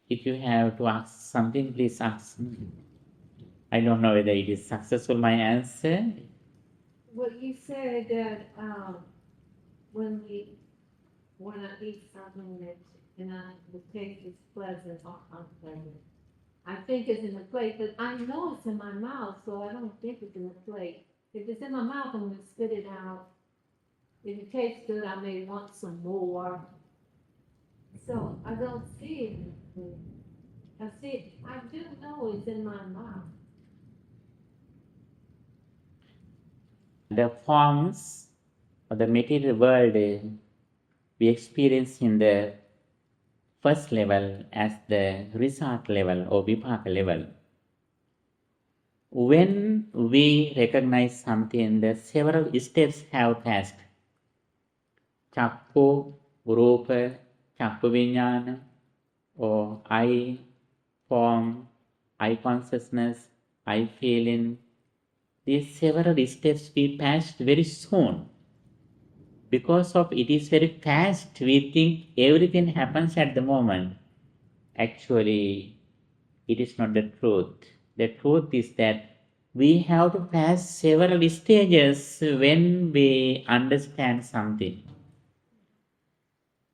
If you have to ask something, please ask me. I don't know whether it is successful, my answer. Well, you said that when I eat something that the taste is pleasant or unpleasant, I think it's in the plate, but I know it's in my mouth, so I don't think it's in the plate. If it's in my mouth, I'm gonna spit it out. If it tastes good, I may want some more. So I don't see it in the plate. I do know it's in my mouth. The forms of the material world we experience in the first level as the result level or vipaka level. When we recognize something, the several steps have passed. 𝒃, 𝒃, 𝒃 or I form, I consciousness, I feeling. These several steps we passed very soon. Because of it is very fast, we think everything happens at the moment. Actually, it is not the truth. The truth is that we have to pass several stages when we understand something.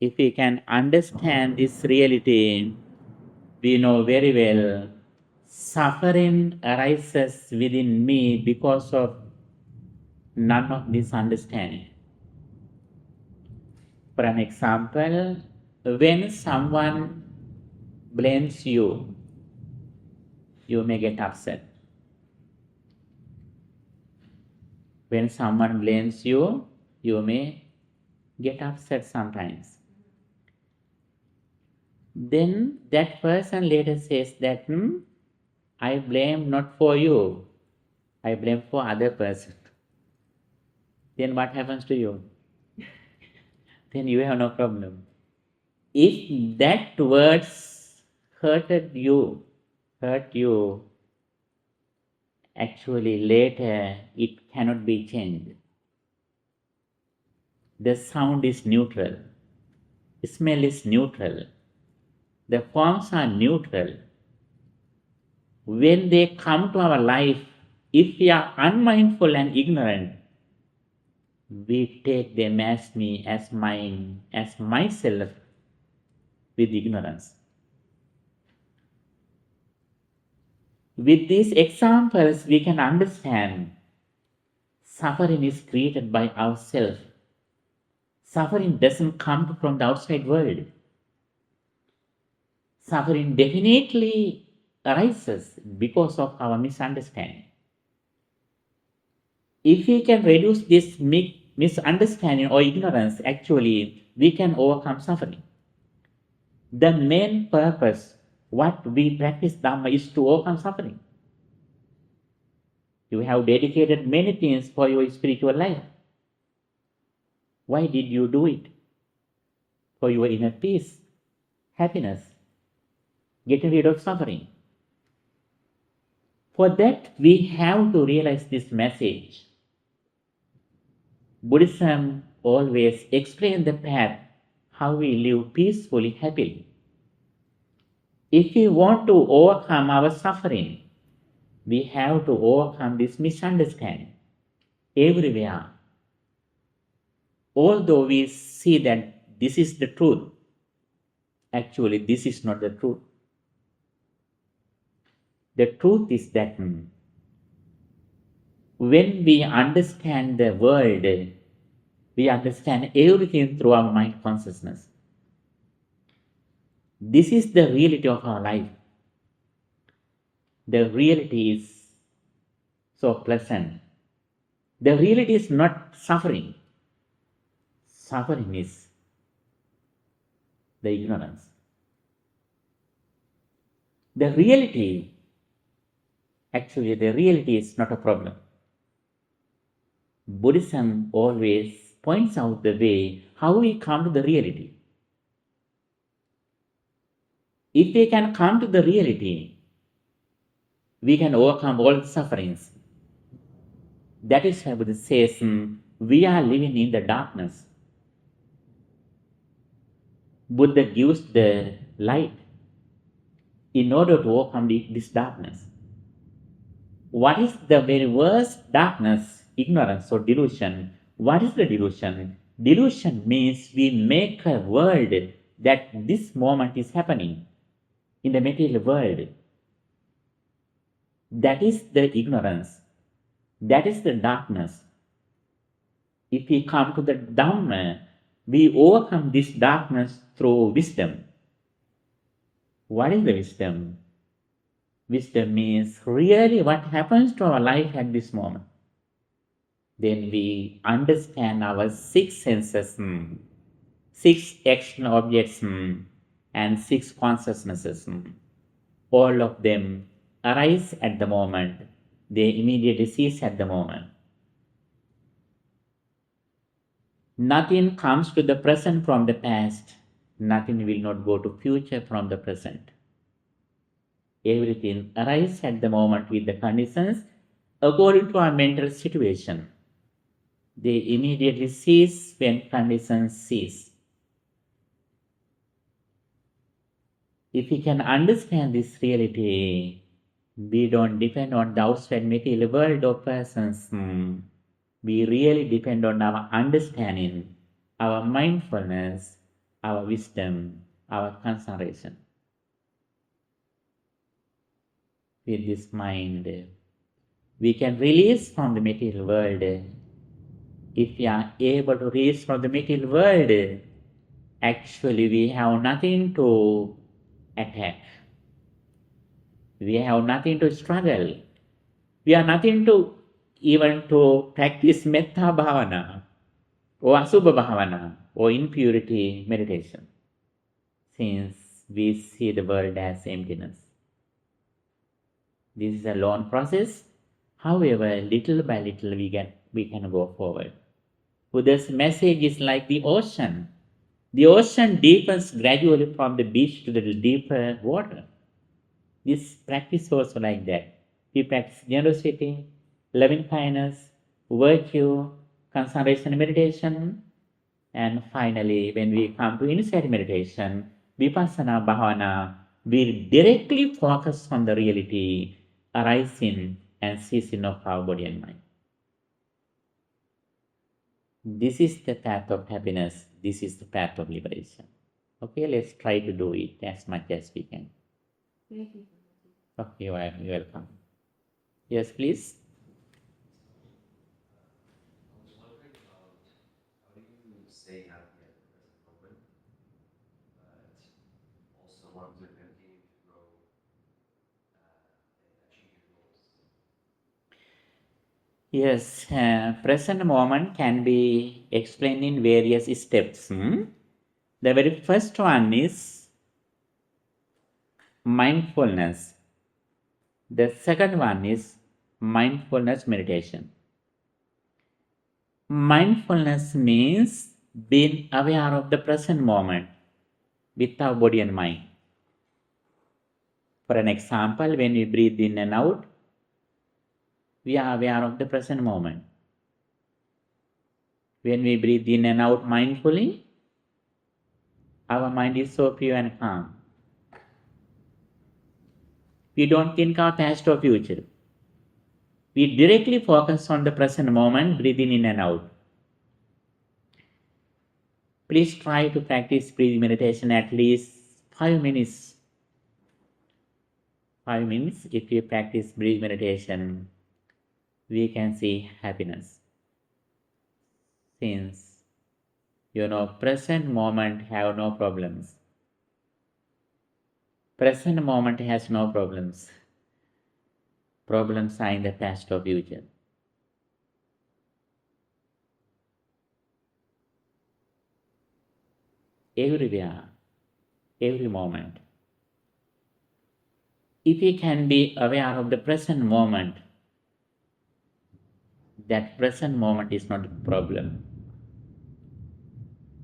If we can understand this reality, we know very well suffering arises within me because of none of this understanding. For an example, when someone blames you, you may get upset. When someone blames you, you may get upset sometimes. Then that person later says that, I blame not for you, I blame for other person. Then what happens to you? Then you have no problem. If that words hurt you, actually later it cannot be changed. The sound is neutral, smell is neutral, the forms are neutral. When they come to our life, if we are unmindful and ignorant, we take them as me, as mine, as myself, with ignorance. With these examples, we can understand suffering is created by ourselves. Suffering doesn't come from the outside world. Suffering definitely arises because of our misunderstanding. If we can reduce this misunderstanding or ignorance, actually, we can overcome suffering. The main purpose, what we practice Dhamma, is to overcome suffering. You have dedicated many things for your spiritual life. Why did you do it? For your inner peace, happiness, getting rid of suffering. For that, we have to realize this message. Buddhism always explains the path, how we live peacefully, happily. If we want to overcome our suffering, we have to overcome this misunderstanding everywhere. Although we see that this is the truth, actually this is not the truth. The truth is that when we understand the world, we understand everything through our mind consciousness. This is the reality of our life. The reality is so pleasant. The reality is not suffering. Suffering is the ignorance. The reality is not a problem. Buddhism always points out the way how we come to the reality. If we can come to the reality, we can overcome all the sufferings. That is why Buddha says, we are living in the darkness. Buddha gives the light in order to overcome this darkness. What is the very worst darkness? Ignorance or delusion. What is the delusion? Delusion means we make a world that this moment is happening in the material world. That is the ignorance. That is the darkness. If we come to the Dhamma, we overcome this darkness through wisdom. What is the wisdom? Wisdom means really what happens to our life at this moment. Then we understand our six senses, six external objects, and six consciousnesses. All of them arise at the moment. They immediately cease at the moment. Nothing comes to the present from the past. Nothing will not go to future from the present. Everything arises at the moment with the conditions according to our mental situation. They immediately cease when conditions cease. If we can understand this reality, we don't depend on the outside material world or persons. We really depend on our understanding, our mindfulness, our wisdom, our concentration. with this mind, we can release from the material world. If we are able to release from the material world, actually we have nothing to attack. We have nothing to struggle. We are nothing to even to practice metta bhavana or asubha bhavana or impurity meditation, since we see the world as emptiness. This is a long process. However, little by little we can go forward. Buddha's message is like the ocean. The ocean deepens gradually from the beach to the deeper water. This practice also like that. We practice generosity, loving kindness, virtue, concentration meditation, and finally, when we come to insight meditation, vipassana bhavana, we directly focus on the reality arising and ceasing of our body and mind. This is the path of happiness. This is the path of liberation. Okay, let's try to do it as much as we can. Thank you. Okay, you're welcome. Yes, please. I was wondering about how do you stay happy at the present moment, but also want to continue to grow and achieve your goals? Yes, present moment can be explained in various steps. The very first one is mindfulness. The second one is mindfulness meditation. Mindfulness means being aware of the present moment with our body and mind. For an example, when we breathe in and out, we are aware of the present moment. When we breathe in and out mindfully, our mind is so pure and calm. We don't think of past or future. We directly focus on the present moment, breathing in and out. Please try to practice breathing meditation at least 5 minutes. 5 minutes, if you practice breathing meditation, we can see happiness. Since, present moment have no problems. Present moment has no problems. Problems are in the past or future. Everywhere, every moment. If we can be aware of the present moment, that present moment is not a problem.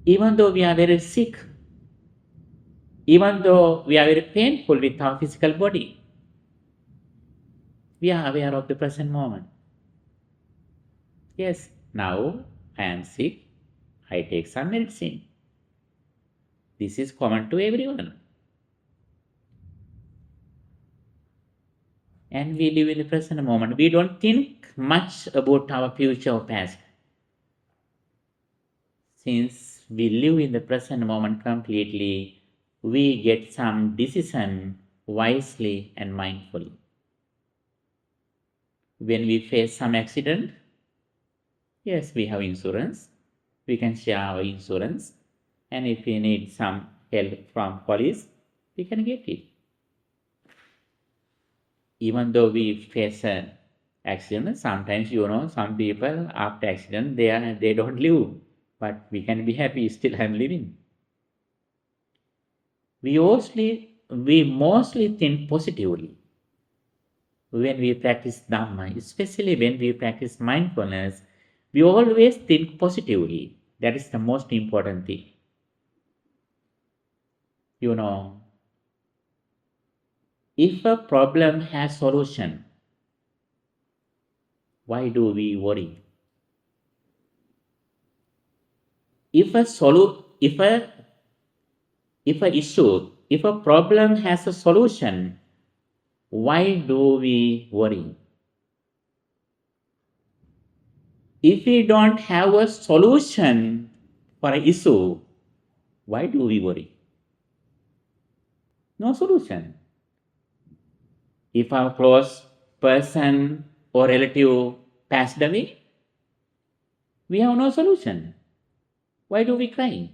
Even though we are very sick, even though we are very painful with our physical body, we are aware of the present moment. Yes, now I am sick, I take some medicine. This is common to everyone. And we live in the present moment. We don't think much about our future or past. Since we live in the present moment completely, we get some decision wisely and mindfully. When we face some accident, yes, we have insurance. We can share our insurance. And if we need some help from police, we can get it. Even though we face an accident, sometimes some people after accident they don't live, but we can be happy still I'm living. We mostly think positively when we practice Dhamma, especially when we practice mindfulness. We always think positively. That is the most important thing. If a problem has solution, why do we worry? If a problem has a solution, why do we worry? If we don't have a solution for an issue, why do we worry? No solution. If our close person or relative passed away, we have no solution. Why do we cry?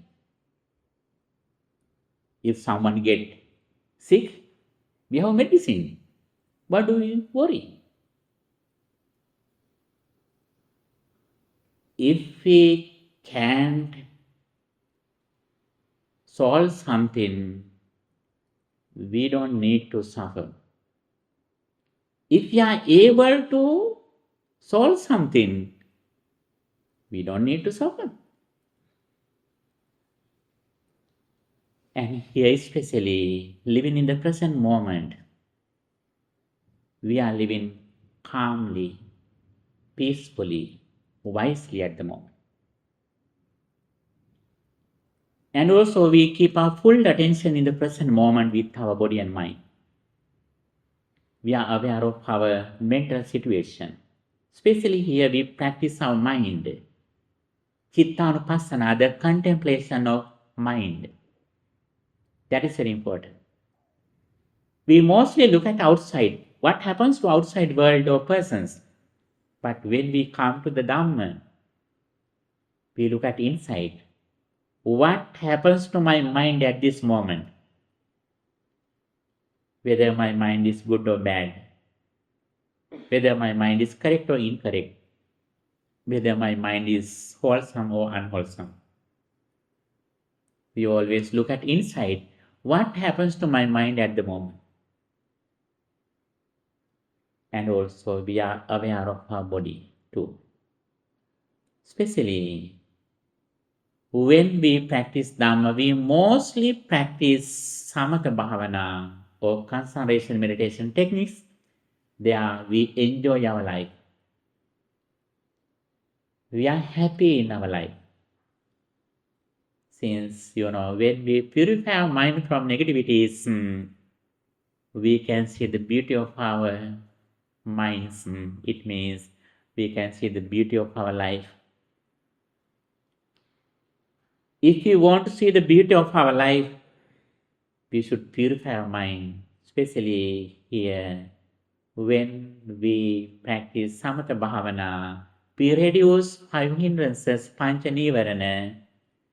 If someone get sick, we have medicine. Why do we worry? If we can't solve something, we don't need to suffer. If we are able to solve something, we don't need to suffer. And here, especially living in the present moment, we are living calmly, peacefully, wisely at the moment. And also, we keep our full attention in the present moment with our body and mind. We are aware of our mental situation. Especially here, we practice our mind. 𝒮𝓾 the contemplation of mind. That is very important. We mostly look at outside, what happens to outside world or persons. But when we come to the Dhamma, we look at inside. What happens to my mind at this moment? Whether my mind is good or bad, whether my mind is correct or incorrect, whether my mind is wholesome or unwholesome. We always look at inside. What happens to my mind at the moment? And also we are aware of our body too. Especially when we practice Dhamma, we mostly practice Samatha Bhavana or concentration meditation techniques. There we enjoy our life. We are happy in our life. Since, when we purify our mind from negativities, we can see the beauty of our minds. It means we can see the beauty of our life. If we want to see the beauty of our life, we should purify our mind, especially here. When we practice Samatha Bhavana, we reduce 5 hindrances, Pancha Nivarana,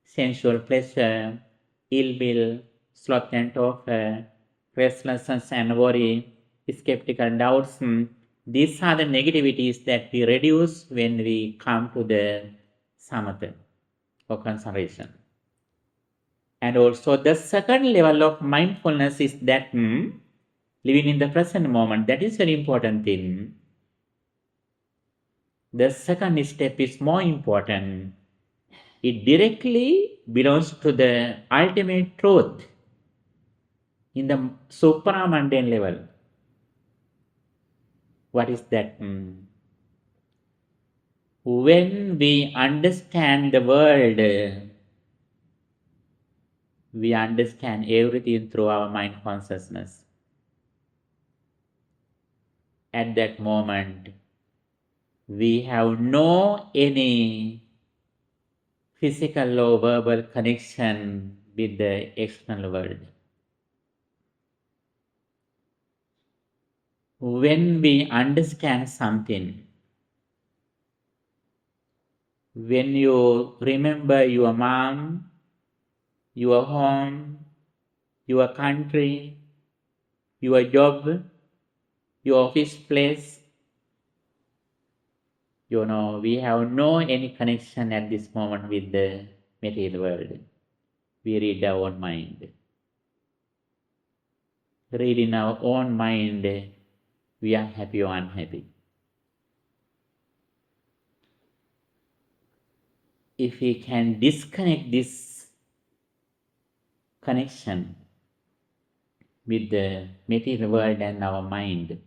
sensual pleasure, ill will, sloth and torpor, restlessness and worry, skeptical doubts. These are the negativities that we reduce when we come to the Samatha or concentration. And also the second level of mindfulness is that living in the present moment. That is very important thing. The second step is more important. It directly belongs to the ultimate truth in the supramundane level. What is that? When we understand the world, we understand everything through our mind consciousness. At that moment, we have no any physical or verbal connection with the external world. When we understand something, when you remember your mom, your home, your country, your job, your office place, we have no any connection at this moment with the material world. We read our own mind. Read in our own mind, we are happy or unhappy. If we can disconnect this connection with the material world and our mind,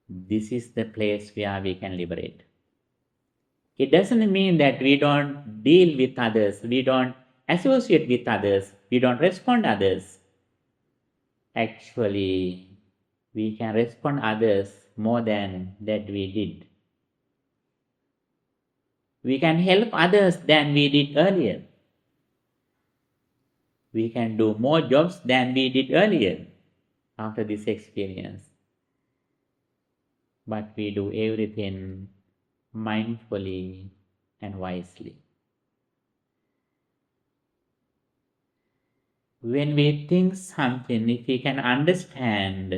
this is the place where we can liberate. It doesn't mean that we don't deal with others, we don't associate with others, we don't respond to others. Actually, we can respond to others more than that we did. We can help others than we did earlier. We can do more jobs than we did earlier. after this experience. But we do everything mindfully and wisely. When we think something, if we can understand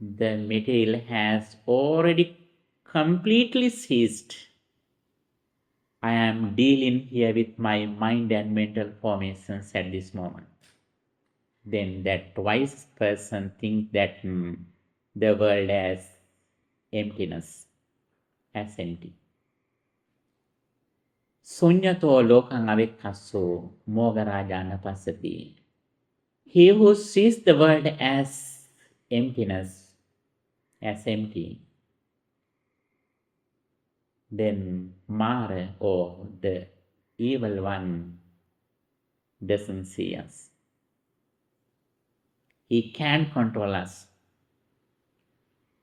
the material has already completely ceased, I am dealing here with my mind and mental formations at this moment, then that wise person thinks that the world as emptiness, as empty. ශුඤ්ඤතෝ ලෝකං අවෙක්ඛස්සෝ මෝඝරාජාන පස්සති. He who sees the world as emptiness, as empty, then Mara or the evil one doesn't see us. He can't control us.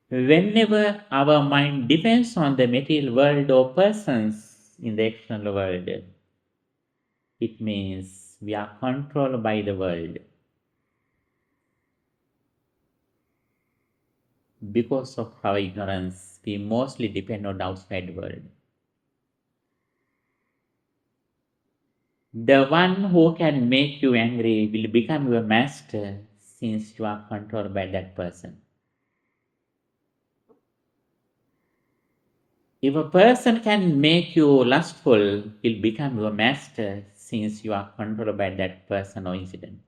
Whenever our mind depends on the material world or persons in the external world, it means we are controlled by the world. Because of our ignorance, we mostly depend on the outside world. The one who can make you angry will become your master since you are controlled by that person. If a person can make you lustful, he'll become your master since you are controlled by that person or incident.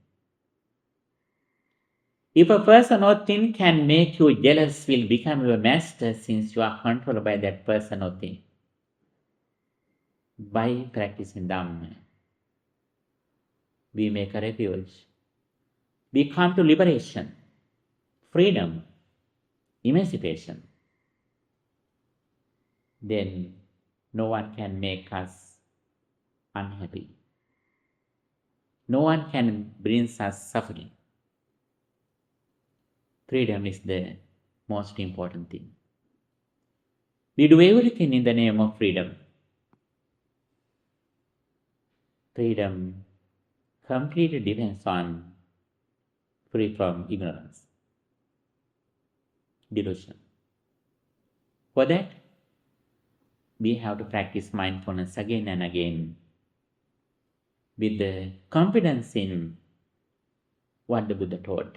If a person or thing can make you jealous, will become your master since you are controlled by that person or thing. By practicing Dhamma, we make a refuge. We come to liberation, freedom, emancipation. Then no one can make us unhappy. No one can bring us suffering. Freedom is the most important thing. We do everything in the name of freedom. Freedom completely depends on free from ignorance, delusion. For that, we have to practice mindfulness again and again with the confidence in what the Buddha taught.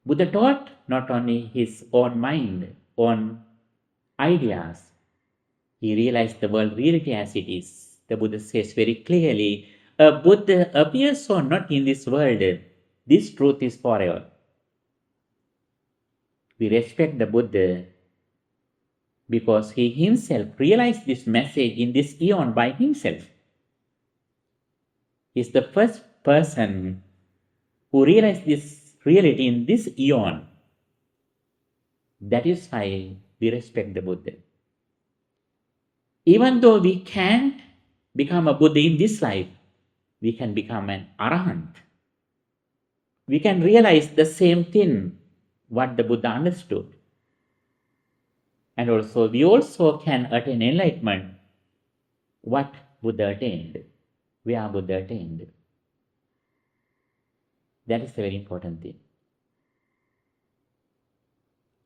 Buddha taught not only his own mind, own ideas. He realized the world reality as it is. The Buddha says very clearly, a Buddha appears or not in this world, this truth is forever. We respect the Buddha because he himself realized this message in this eon by himself. He is the first person who realized this reality in this eon. That is why we respect the Buddha. Even though we can't become a Buddha in this life, we can become an Arahant. We can realize the same thing what the Buddha understood. And also, we also can attain enlightenment. What Buddha attained, where Buddha attained. That is a very important thing.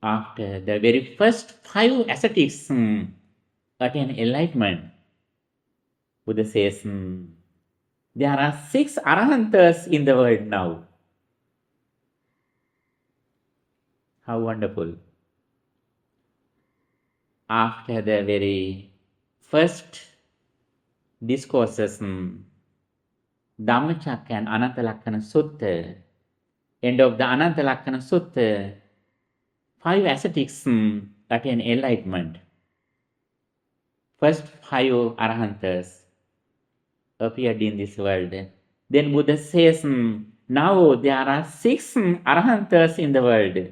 After the very first 5 ascetics attain enlightenment, Buddha says, there are 6 Arahantas in the world now. How wonderful. After the very first discourses, Dhammacakka and 𝒮𝓃 Sutta, end of the 𝒮𝓃 Sutta, 5 ascetics attain enlightenment. First 5 Arahantas appeared in this world. Then Buddha says, now there are 6 Arahantas in the world.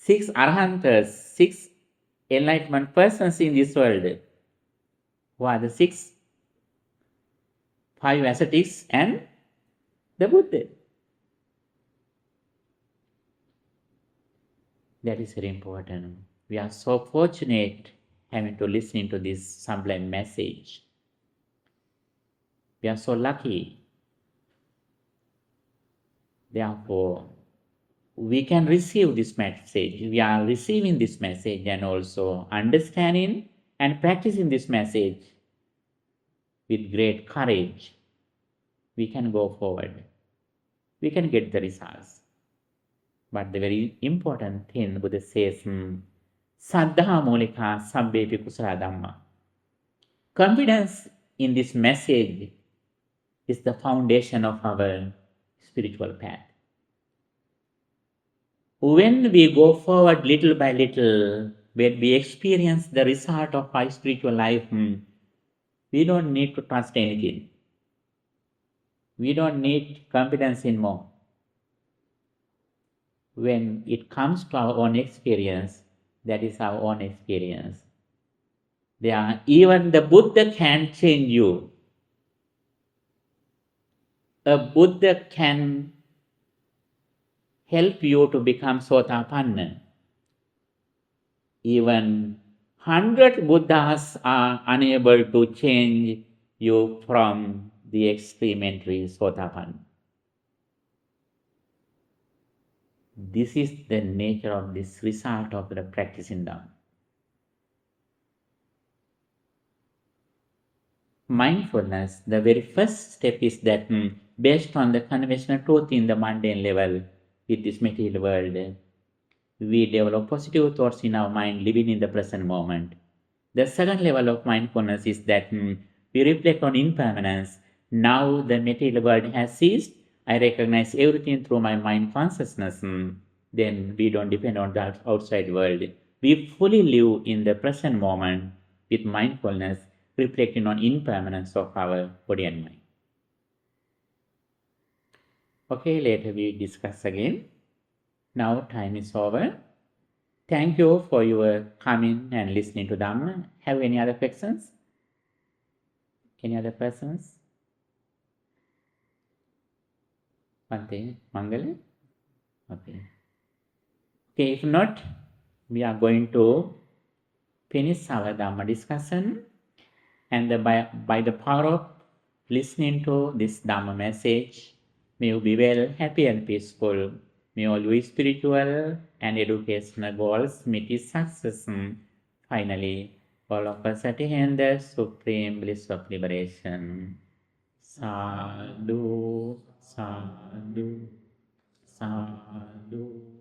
6 Arahantas, 6 enlightenment persons in this world. Who are the 6? 5 ascetics and the Buddha. That is very important. We are so fortunate having to listen to this sublime message. We are so lucky. Therefore, we can receive this message. We are receiving this message and also understanding and practicing this message with great courage. We can go forward. We can get the results. But the very important thing Buddha says, 𝒮𝓃 ℒ𝒶𝓃 ℒ𝒶𝓃 ℒ𝒃. Confidence in this message is the foundation of our spiritual path. When we go forward little by little, when we experience the result of our spiritual life, we don't need to trust anything. We don't need confidence in more. When it comes to our own experience, that is our own experience. Even the Buddha can change you. A Buddha can help you to become Sotapanna. Even 100 Buddhas are unable to change you from the extreme entry Sotapanna. This is the nature of this result of the practice in Dhamma. Mindfulness, the very first step is that based on the conventional truth in the mundane level with this material world, we develop positive thoughts in our mind, living in the present moment. The second level of mindfulness is that we reflect on impermanence. Now the material world has ceased. I recognize everything through my mind consciousness. Then we don't depend on the outside world. We fully live in the present moment with mindfulness, reflecting on impermanence of our body and mind. Okay, later we discuss again. Now time is over. Thank you for your coming and listening to Dhamma. Have any other questions? Any other persons? Bhante, Mangala? Okay. Okay, if not, we are going to finish our Dhamma discussion. And by the power of listening to this Dhamma message, may you be well, happy and peaceful. May all your spiritual and educational goals meet its success. Finally, all of us attain the supreme bliss of liberation. Sadhu, sadhu, sadhu.